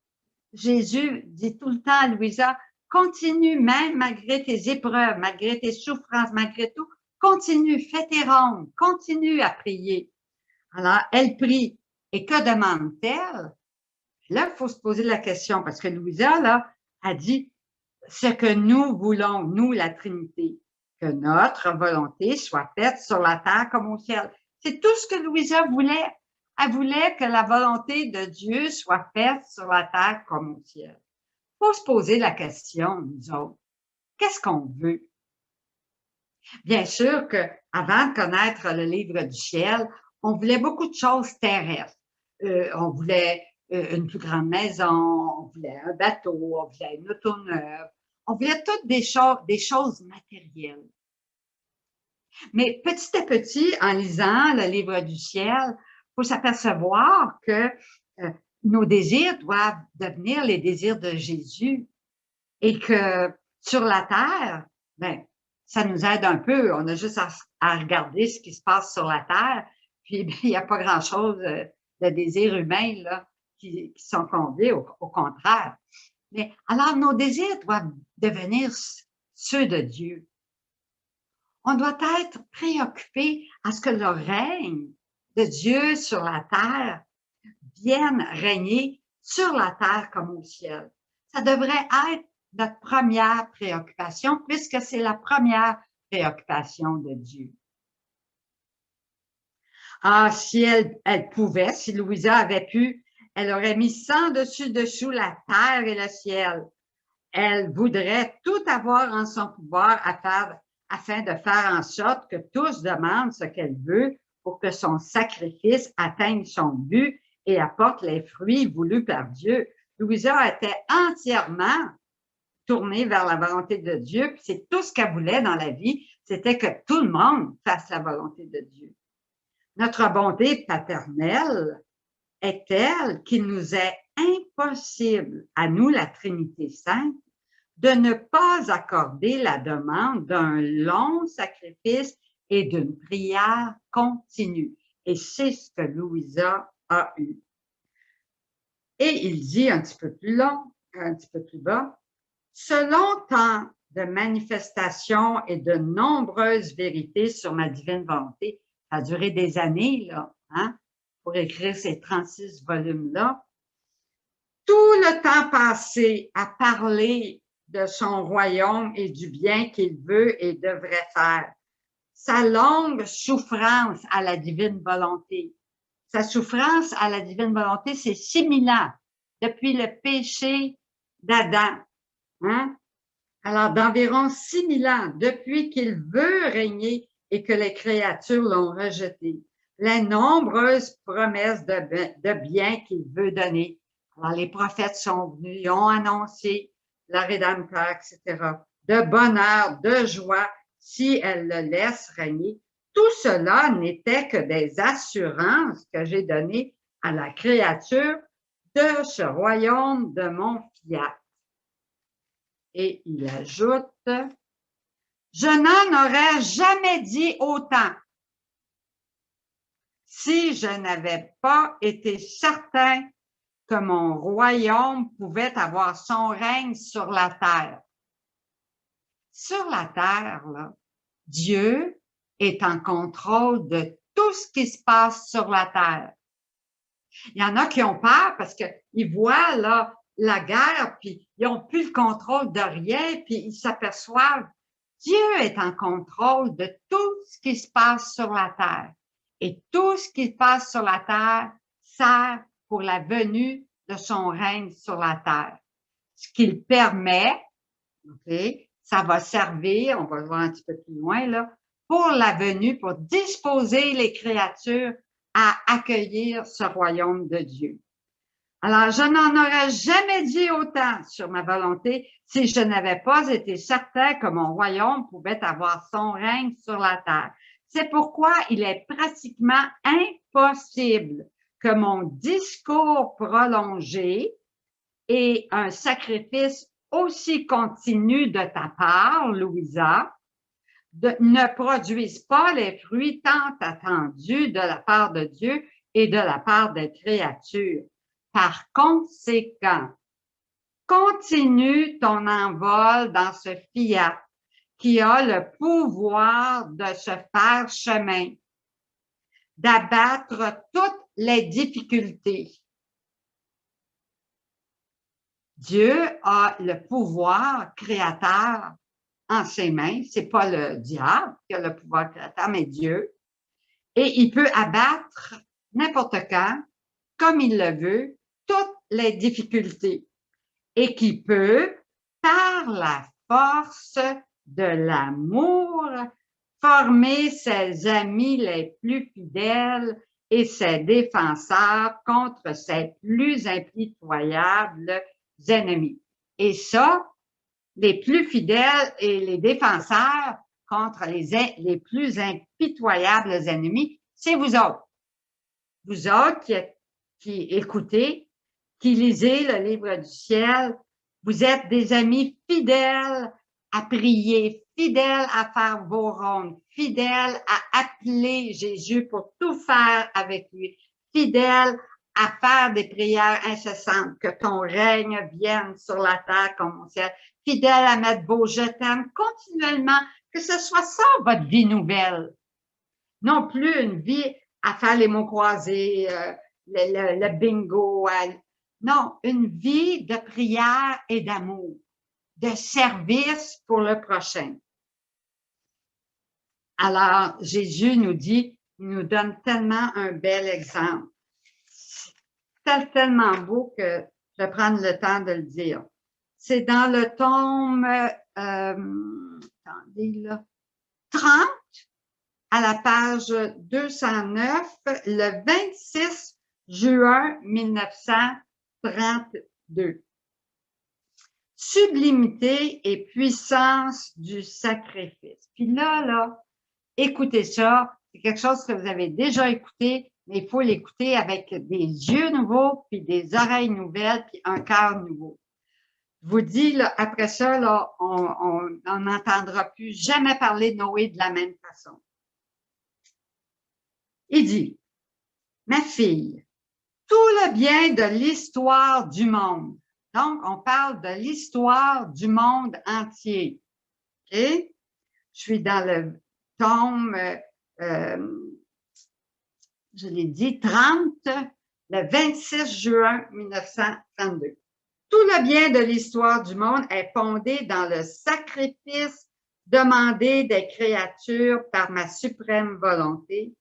Jésus dit tout le temps à Louisa, continue même malgré tes épreuves, malgré tes souffrances, malgré tout, continue, fais tes rondes, continue à prier. Alors, elle prie. Et que demande-t-elle? Là, il faut se poser la question, parce que Louisa, là, a dit, ce que nous voulons, nous, la Trinité, que notre volonté soit faite sur la terre comme au ciel. C'est tout ce que Louisa voulait. Elle voulait que la volonté de Dieu soit faite sur la terre comme au ciel. Il faut se poser la question, nous autres. Qu'est-ce qu'on veut? Bien sûr que avant de connaître le livre du ciel, on voulait beaucoup de choses terrestres. On voulait une plus grande maison, on voulait un bateau, on voulait une auto neuve, on voulait toutes des choses matérielles. Mais petit à petit, en lisant le livre du ciel, il faut s'apercevoir que nos désirs doivent devenir les désirs de Jésus et que sur la terre, ben, ça nous aide un peu. On a juste à regarder ce qui se passe sur la terre, puis ben, il n'y a pas grand-chose de désirs humains là, qui sont comblés, au contraire. Mais alors, nos désirs doivent devenir ceux de Dieu. On doit être préoccupé à ce que le règne de Dieu sur la terre vienne régner sur la terre comme au ciel. Ça devrait être notre première préoccupation puisque c'est la première préoccupation de Dieu. Ah, si elle pouvait, si Louisa avait pu, elle aurait mis sans dessus-dessous la terre et le ciel. Elle voudrait tout avoir en son pouvoir afin de faire en sorte que tous demandent ce qu'elle veut pour que son sacrifice atteigne son but et apporte les fruits voulus par Dieu. Louisa était entièrement tournée vers la volonté de Dieu, puis c'est tout ce qu'elle voulait dans la vie, c'était que tout le monde fasse la volonté de Dieu. Notre bonté paternelle est telle qu'il nous est impossible, à nous, la Trinité Sainte, de ne pas accorder la demande d'un long sacrifice et d'une prière continue. Et c'est ce que Louisa a eu. Et il dit un petit peu plus long, un petit peu plus bas, selon tant de manifestations et de nombreuses vérités sur ma divine volonté, ça a duré des années, là, hein, pour écrire ces 36 volumes-là. Tout le temps passé à parler de son royaume et du bien qu'il veut et devrait faire. Sa longue souffrance à la divine volonté. Sa souffrance à la divine volonté, c'est 6000 ans, depuis le péché d'Adam. Hein? Alors, d'environ 6000 ans, depuis qu'il veut régner et que les créatures l'ont rejeté. Les nombreuses promesses de bien qu'il veut donner. Alors, les prophètes sont venus, ils ont annoncé la rédempteur, etc. De bonheur, de joie, si elle le laisse régner. Tout cela n'était que des assurances que j'ai données à la créature de ce royaume de mon fiat. Et il ajoute, je n'en aurais jamais dit autant si je n'avais pas été certain que mon royaume pouvait avoir son règne sur la terre. Sur la terre, là, Dieu est en contrôle de tout ce qui se passe sur la terre. Il y en a qui ont peur parce qu'ils voient là la guerre, puis ils n'ont plus le contrôle de rien, puis ils s'aperçoivent Dieu est en contrôle de tout ce qui se passe sur la terre. Et tout ce qui se passe sur la terre sert pour la venue de son règne sur la terre. Ce qu'il permet, okay, ça va servir, on va le voir un petit peu plus loin, là, pour la venue, pour disposer les créatures à accueillir ce royaume de Dieu. Alors, je n'en aurais jamais dit autant sur ma volonté si je n'avais pas été certain que mon royaume pouvait avoir son règne sur la terre. C'est pourquoi il est pratiquement impossible que mon discours prolongé et un sacrifice aussi continu de ta part, Louisa, ne produisent pas les fruits tant attendus de la part de Dieu et de la part des créatures. Par conséquent, continue ton envol dans ce fiat qui a le pouvoir de se faire chemin, d'abattre toutes les difficultés. Dieu a le pouvoir créateur en ses mains. C'est pas le diable qui a le pouvoir créateur, mais Dieu. Et il peut abattre n'importe quand, comme il le veut, toutes les difficultés. Et qui peut, par la force de l'amour, former ses amis les plus fidèles et ses défenseurs contre ses plus impitoyables ennemis. Et ça, les plus fidèles et les défenseurs contre les plus impitoyables ennemis, c'est vous autres. Vous autres qui écoutez, qui lisez le livre du ciel, vous êtes des amis fidèles à prier, fidèles à faire vos rondes, fidèles à appeler Jésus pour tout faire avec lui, fidèles à faire des prières incessantes, que ton règne vienne sur la terre comme au ciel, fidèles à mettre vos je t'aime continuellement, que ce soit ça votre vie nouvelle. Non plus une vie à faire les mots croisés, le bingo. Non, une vie de prière et d'amour, de service pour le prochain. Alors, Jésus nous dit, il nous donne tellement un bel exemple. C'est tellement beau que je vais prendre le temps de le dire. C'est dans le tome, attendez là, 30, à la page 209, le 26 juin 1932. Sublimité et puissance du sacrifice. Puis là, écoutez ça. C'est quelque chose que vous avez déjà écouté, mais il faut l'écouter avec des yeux nouveaux, puis des oreilles nouvelles, puis un cœur nouveau. Je vous dis, là, après ça, là, on n'entendra plus jamais parler de Noé de la même façon. Il dit, ma fille, tout le bien de l'histoire du monde. Donc, on parle de l'histoire du monde entier. OK? Je suis dans le tome, je l'ai dit, 30, le 26 juin 1932. Tout le bien de l'histoire du monde est fondé dans le sacrifice demandé des créatures par ma suprême volonté.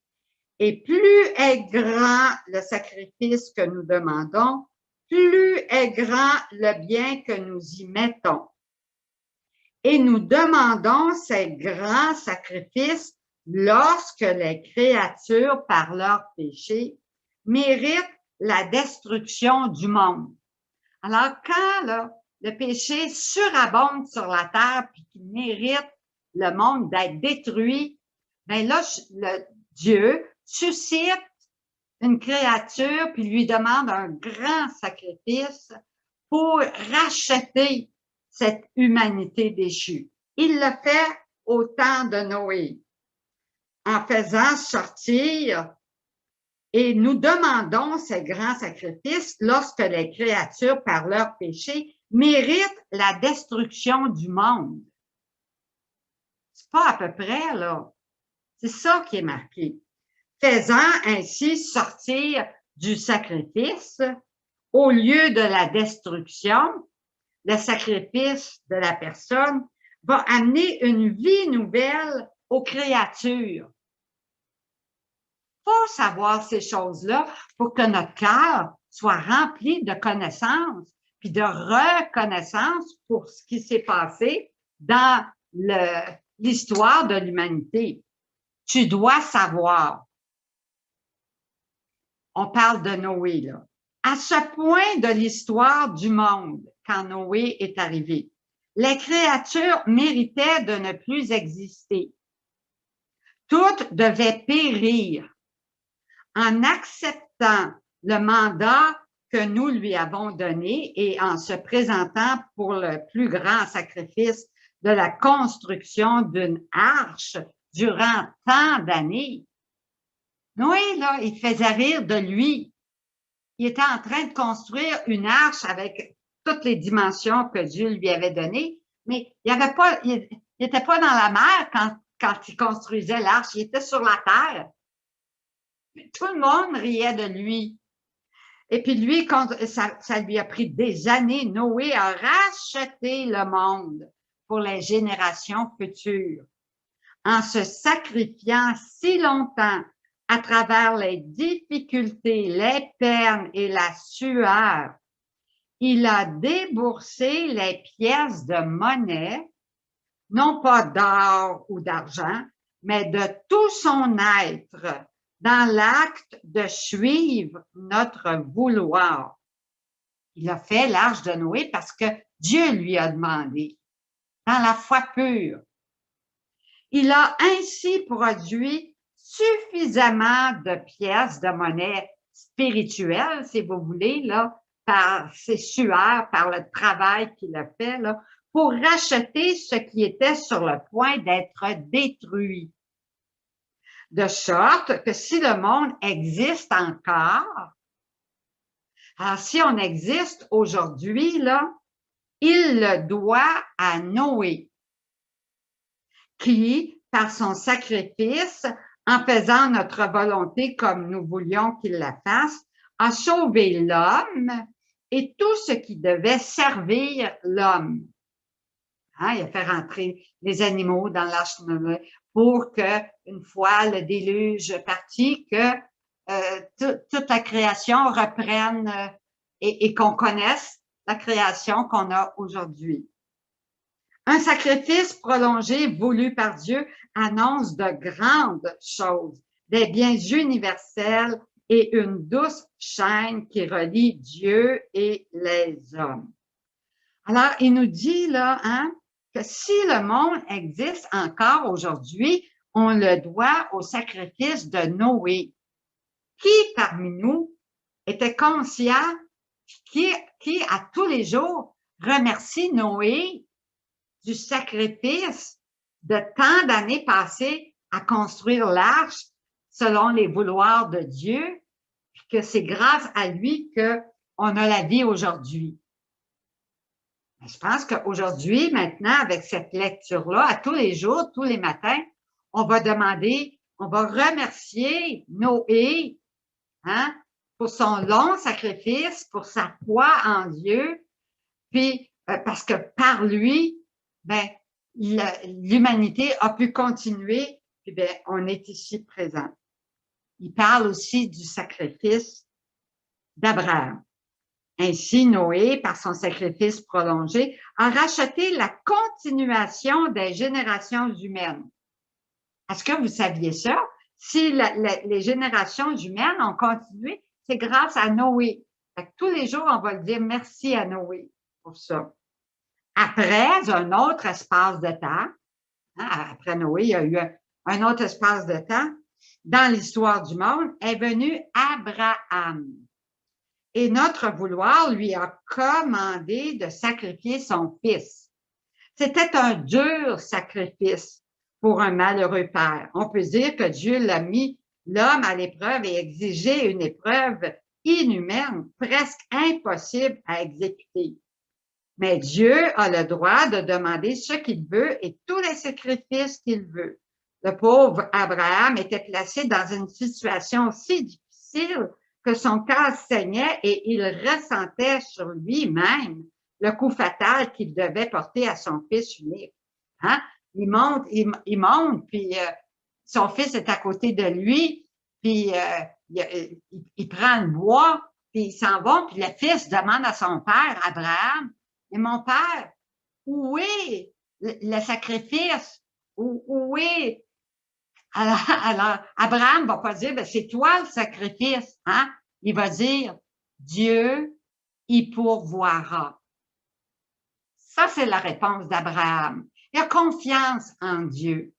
Et plus est grand le sacrifice que nous demandons, plus est grand le bien que nous y mettons. Et nous demandons ces grands sacrifices lorsque les créatures, par leur péché, méritent la destruction du monde. Alors, quand là, le péché surabonde sur la terre puis qu'il mérite le monde d'être détruit, bien là, Dieu suscite une créature puis lui demande un grand sacrifice pour racheter cette humanité déchue. Il le fait au temps de Noé, en faisant sortir, et nous demandons ces grands sacrifices lorsque les créatures, par leur péché, méritent la destruction du monde. C'est pas à peu près, là. C'est ça qui est marqué. Faisant ainsi sortir du sacrifice, au lieu de la destruction, le sacrifice de la personne va amener une vie nouvelle aux créatures. Il faut savoir ces choses-là pour que notre cœur soit rempli de connaissances puis de reconnaissance pour ce qui s'est passé dans l'histoire de l'humanité. Tu dois savoir. On parle de Noé, là. À ce point de l'histoire du monde, quand Noé est arrivé, les créatures méritaient de ne plus exister. Toutes devaient périr. En acceptant le mandat que nous lui avons donné et en se présentant pour le plus grand sacrifice de la construction d'une arche durant tant d'années, Noé, là, il faisait rire de lui. Il était en train de construire une arche avec toutes les dimensions que Dieu lui avait données, mais il n'était pas dans la mer quand il construisait l'arche, il était sur la terre. Tout le monde riait de lui. Et puis lui, ça lui a pris des années, Noé a racheté le monde pour les générations futures. En se sacrifiant si longtemps à travers les difficultés, les peines et la sueur, il a déboursé les pièces de monnaie, non pas d'or ou d'argent, mais de tout son être dans l'acte de suivre notre vouloir. Il a fait l'arche de Noé parce que Dieu lui a demandé, dans la foi pure. Il a ainsi produit suffisamment de pièces de monnaie spirituelle, si vous voulez, là, par ses sueurs, par le travail qu'il a fait, là, pour racheter ce qui était sur le point d'être détruit. De sorte que si le monde existe encore, alors si on existe aujourd'hui, là, il le doit à Noé, qui, par son sacrifice, en faisant notre volonté comme nous voulions qu'il la fasse, a sauvé l'homme et tout ce qui devait servir l'homme. Hein, il a fait rentrer les animaux dans l'arche de Noé pour que, une fois le déluge parti, que toute la création reprenne et qu'on connaisse la création qu'on a aujourd'hui. Un sacrifice prolongé voulu par Dieu annonce de grandes choses, des biens universels et une douce chaîne qui relie Dieu et les hommes. Alors, il nous dit là, hein, que si le monde existe encore aujourd'hui, on le doit au sacrifice de Noé. Qui parmi nous était conscient, qui à tous les jours remercie Noé du sacrifice de tant d'années passées à construire l'arche selon les vouloirs de Dieu, puis que c'est grâce à lui qu'on a la vie aujourd'hui. Je pense qu'aujourd'hui, maintenant, avec cette lecture-là, à tous les jours, tous les matins, on va demander, on va remercier Noé, hein, pour son long sacrifice, pour sa foi en Dieu, puis parce que par lui, ben, l'humanité a pu continuer, puis ben, on est ici présent. Il parle aussi du sacrifice d'Abraham. Ainsi, Noé, par son sacrifice prolongé, a racheté la continuation des générations humaines. Est-ce que vous saviez ça? Si les générations humaines ont continué, c'est grâce à Noé. Fait que tous les jours, on va dire merci à Noé pour ça. Après un autre espace de temps, hein, après Noé, il y a eu un autre espace de temps, dans l'histoire du monde, est venu Abraham. Et notre vouloir lui a commandé de sacrifier son fils. C'était un dur sacrifice pour un malheureux père. On peut dire que Dieu l'a mis l'homme à l'épreuve et exigé une épreuve inhumaine, presque impossible à exécuter. Mais Dieu a le droit de demander ce qu'il veut et tous les sacrifices qu'il veut. Le pauvre Abraham était placé dans une situation si difficile que son cœur saignait et il ressentait sur lui-même le coup fatal qu'il devait porter à son fils unique. Hein? Il monte, puis son fils est à côté de lui, puis il prend le bois, puis ils s'en vont, puis le fils demande à son père, Abraham, « Mais mon père, où est le sacrifice? Où est… » Alors, Abraham ne va pas dire, ben, c'est toi le sacrifice, hein? Il va dire, Dieu y pourvoira. Ça, c'est la réponse d'Abraham. Il a confiance en Dieu.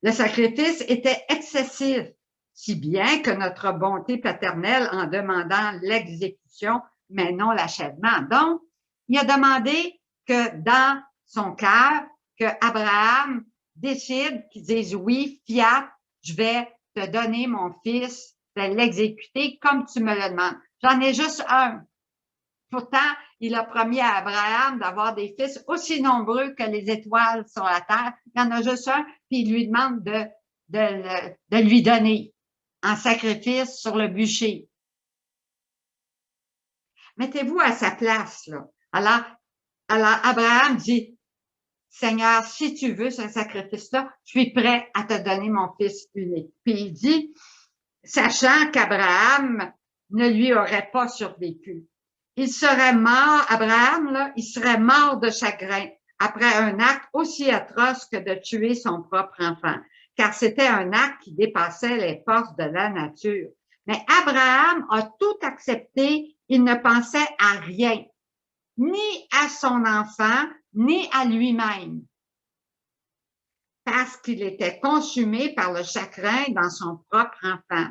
Le sacrifice était excessif, si bien que notre bonté paternelle en demandant l'exécution, mais non l'achèvement. Donc, il a demandé que dans son cœur, que Abraham décide, qu'il dise oui, fiat, je vais te donner mon fils, de l'exécuter comme tu me le demandes. J'en ai juste un. Pourtant, il a promis à Abraham d'avoir des fils aussi nombreux que les étoiles sur la terre. Il y en a juste un, puis il lui demande de lui donner en sacrifice sur le bûcher. Mettez-vous à sa place, là. Alors Abraham dit, Seigneur, si tu veux ce sacrifice-là, je suis prêt à te donner mon fils unique. Puis il dit, sachant qu'Abraham ne lui aurait pas survécu. Il serait mort, Abraham, là, il serait mort de chagrin après un acte aussi atroce que de tuer son propre enfant, car c'était un acte qui dépassait les forces de la nature. Mais Abraham a tout accepté, il ne pensait à rien, ni à son enfant, ni à lui-même, parce qu'il était consumé par le chagrin dans son propre enfant.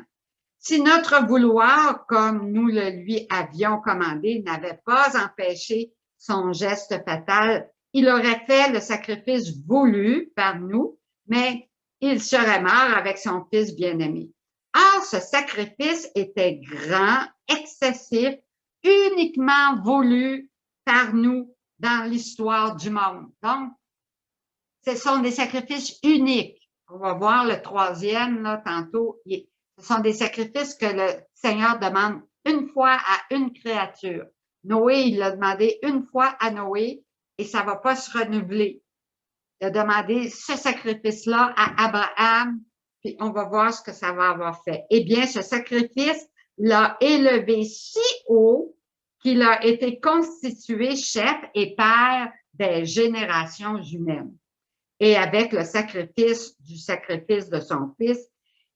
Si notre vouloir, comme nous le lui avions commandé, n'avait pas empêché son geste fatal, il aurait fait le sacrifice voulu par nous, mais il serait mort avec son fils bien-aimé. Or, ce sacrifice était grand, excessif, uniquement voulu par nous dans l'histoire du monde. Donc, ce sont des sacrifices uniques. On va voir le troisième, là, tantôt. Ce sont des sacrifices que le Seigneur demande une fois à une créature. Noé, il l'a demandé une fois à Noé et ça va pas se renouveler. Il a demandé ce sacrifice-là à Abraham, puis on va voir ce que ça va avoir fait. Eh bien, ce sacrifice l'a élevé si haut qu'il a été constitué chef et père des générations humaines. Et avec le sacrifice de son fils,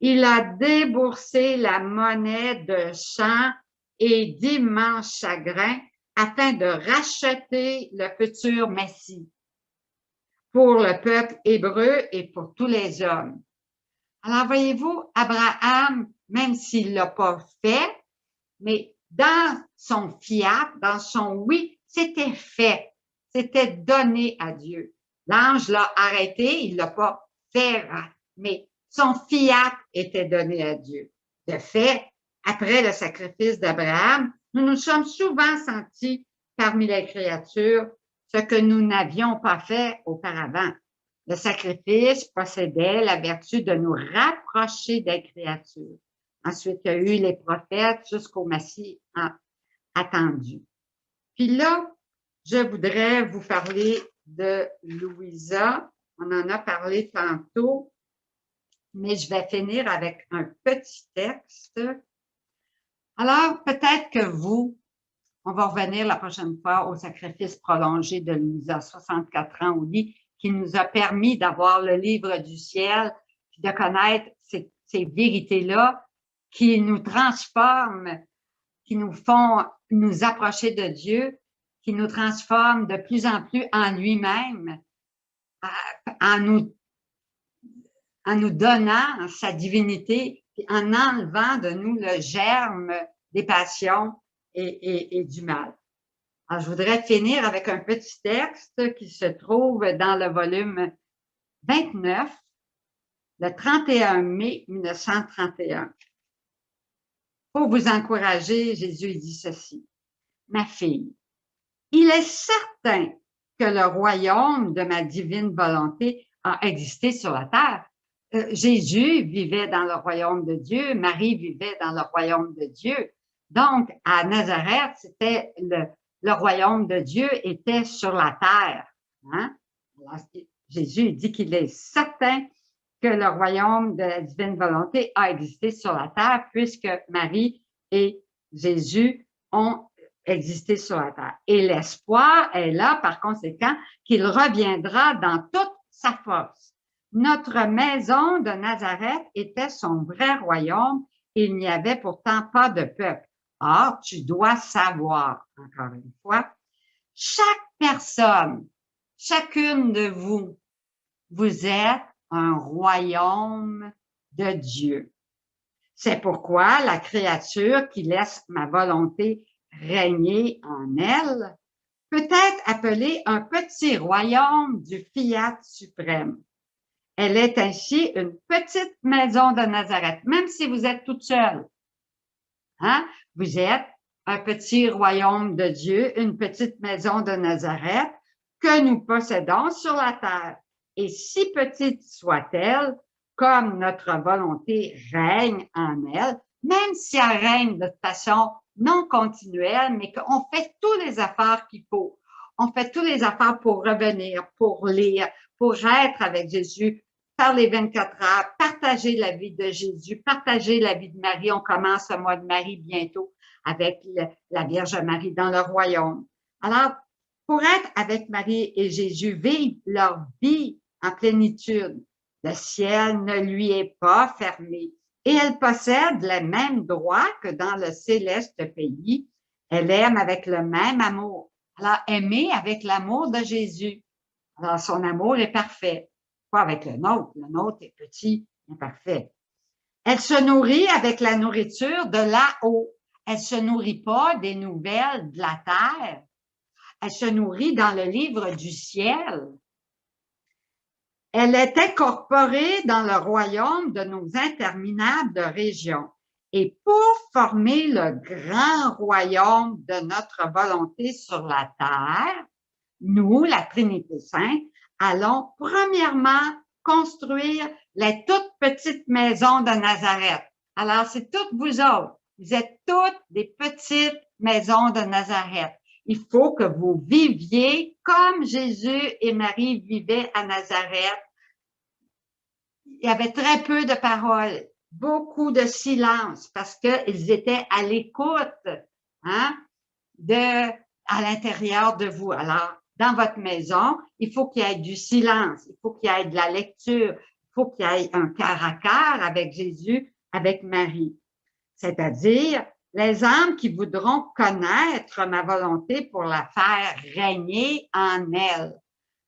il a déboursé la monnaie de champ et d'immenses chagrins afin de racheter le futur Messie pour le peuple hébreu et pour tous les hommes. Alors, voyez-vous, Abraham, même s'il ne l'a pas fait, mais dans son fiat, dans son oui, c'était fait, c'était donné à Dieu. L'ange l'a arrêté, il ne l'a pas fait, mais son fiat était donné à Dieu. De fait, après le sacrifice d'Abraham, nous nous sommes souvent sentis parmi les créatures ce que nous n'avions pas fait auparavant. Le sacrifice possédait la vertu de nous rapprocher des créatures. Ensuite, il y a eu les prophètes jusqu'au Messie attendu. Puis là, je voudrais vous parler de Louisa. On en a parlé tantôt, mais je vais finir avec un petit texte. Alors, peut-être que vous, on va revenir la prochaine fois au sacrifice prolongé de Louisa, 64 ans au lit, qui nous a permis d'avoir le livre du ciel, puis de connaître ces vérités-là qui nous transforment, qui nous font nous approcher de Dieu, qui nous transforment de plus en plus en lui-même, en nous donnant sa divinité, puis en enlevant de nous le germe des passions et du mal. Alors, je voudrais finir avec un petit texte qui se trouve dans le volume 29, le 31 mai 1931. Pour vous encourager, Jésus dit ceci. Ma fille, il est certain que le royaume de ma divine volonté a existé sur la terre. Jésus vivait dans le royaume de Dieu, Marie vivait dans le royaume de Dieu. Donc, à Nazareth, c'était le royaume de Dieu était sur la terre. Hein? Alors, Jésus dit qu'il est certain que le royaume de la divine volonté a existé sur la terre puisque Marie et Jésus ont existé sur la terre. Et l'espoir est là, par conséquent, qu'il reviendra dans toute sa force. Notre maison de Nazareth était son vrai royaume et il n'y avait pourtant pas de peuple. Or, tu dois savoir, encore une fois, chaque personne, chacune de vous, vous êtes un royaume de Dieu. C'est pourquoi la créature qui laisse ma volonté régner en elle peut être appelée un petit royaume du fiat suprême. Elle est ainsi une petite maison de Nazareth, même si vous êtes toute seule. Hein? Vous êtes un petit royaume de Dieu, une petite maison de Nazareth que nous possédons sur la terre. Et si petite soit-elle, comme notre volonté règne en elle, même si elle règne de façon non continuelle, mais qu'on fait toutes les affaires qu'il faut. On fait toutes les affaires pour revenir, pour lire, pour être avec Jésus, faire les 24 heures, partager la vie de Jésus, partager la vie de Marie. On commence le mois de Marie bientôt avec la Vierge Marie dans le royaume. Alors, pour être avec Marie et Jésus, vivre leur vie en plénitude, le ciel ne lui est pas fermé et elle possède les mêmes droits que dans le céleste pays. Elle aime avec le même amour. Alors, aimer avec l'amour de Jésus. Alors, son amour est parfait. Pas avec le nôtre. Le nôtre est petit, imparfait. Elle se nourrit avec la nourriture de là-haut. Elle se nourrit pas des nouvelles de la terre. Elle se nourrit dans le livre du ciel. Elle est incorporée dans le royaume de nos interminables régions. Et pour former le grand royaume de notre volonté sur la terre, nous, la Trinité Sainte, allons premièrement construire les toutes petites maisons de Nazareth. Alors, c'est toutes vous autres. Vous êtes toutes des petites maisons de Nazareth. Il faut que vous viviez comme Jésus et Marie vivaient à Nazareth. Il y avait très peu de paroles, beaucoup de silence parce qu'ils étaient à l'écoute, hein, à l'intérieur de vous. Alors, dans votre maison, il faut qu'il y ait du silence, il faut qu'il y ait de la lecture, il faut qu'il y ait un cœur à cœur avec Jésus, avec Marie. C'est-à-dire, les âmes qui voudront connaître ma volonté pour la faire régner en elles.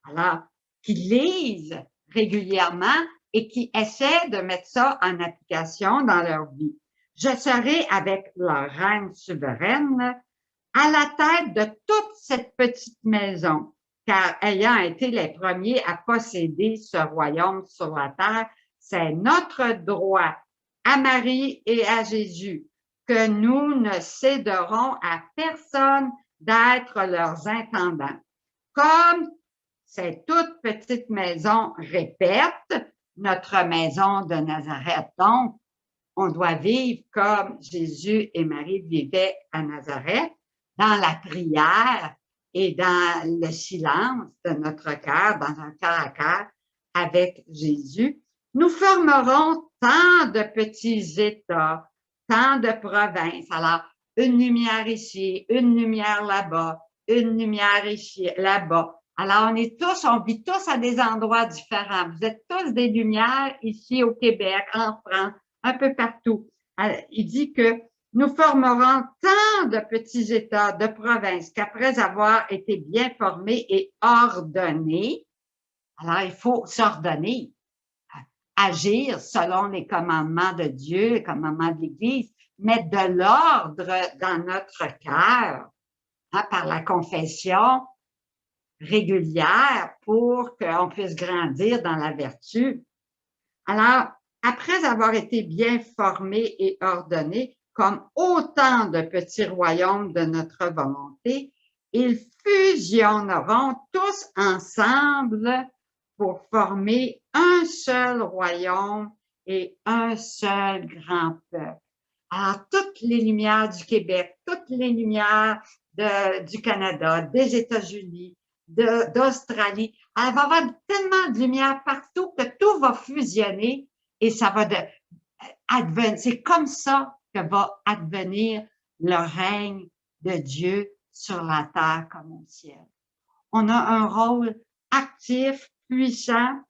Alors, qui lisent régulièrement et qui essaient de mettre ça en application dans leur vie. Je serai avec leur reine souveraine à la tête de toute cette petite maison, car ayant été les premiers à posséder ce royaume sur la terre, c'est notre droit à Marie et à Jésus que nous ne céderons à personne d'être leurs intendants. Comme cette toute petite maison répète, notre maison de Nazareth. Donc, on doit vivre comme Jésus et Marie vivaient à Nazareth, dans la prière et dans le silence de notre cœur, dans un cœur à cœur avec Jésus. Nous formerons tant de petits États, tant de provinces. Alors, une lumière ici, une lumière là-bas, une lumière ici, là-bas. Alors, on vit tous à des endroits différents. Vous êtes tous des lumières ici au Québec, en France, un peu partout. Alors, il dit que nous formerons tant de petits États, de provinces, qu'après avoir été bien formés et ordonnés, alors il faut s'ordonner, agir selon les commandements de Dieu, les commandements de l'Église, mettre de l'ordre dans notre cœur, par la confession régulière pour qu'on puisse grandir dans la vertu. Alors, après avoir été bien formés et ordonnés, comme autant de petits royaumes de notre volonté, ils fusionneront tous ensemble pour former un seul royaume et un seul grand peuple. Alors, toutes les lumières du Québec, toutes les lumières du Canada, des États-Unis, d'Australie, elle va avoir tellement de lumière partout que tout va fusionner et ça va advenir. C'est comme ça que va advenir le règne de Dieu sur la terre comme au ciel. On a un rôle actif, puissant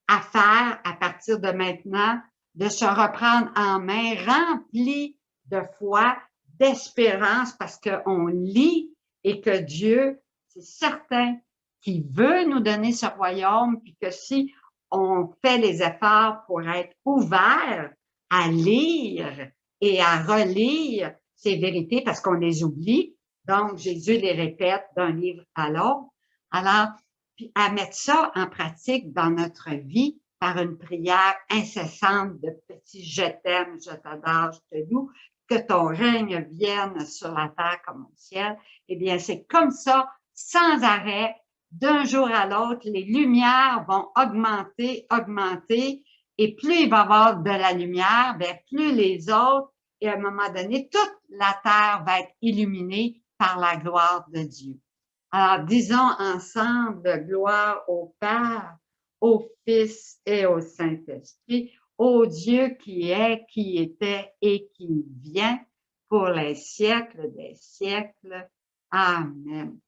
à faire à partir de maintenant, de se reprendre en main, rempli de foi, d'espérance, parce qu'on lit et que Dieu, c'est certain qu'il veut nous donner ce royaume, puis que si on fait les efforts pour être ouvert à lire et à relire ces vérités, parce qu'on les oublie, donc Jésus les répète d'un livre à l'autre. Alors, puis à mettre ça en pratique dans notre vie par une prière incessante de petits je t'aime, je t'adore, je te loue, que ton règne vienne sur la terre comme au ciel. Eh bien, c'est comme ça, sans arrêt, d'un jour à l'autre, les lumières vont augmenter, augmenter, et plus il va y avoir de la lumière, bien, plus les autres, et à un moment donné, toute la terre va être illuminée par la gloire de Dieu. Alors, disons ensemble, gloire au Père, au Fils et au Saint-Esprit, au Dieu qui est, qui était et qui vient pour les siècles des siècles. Amen.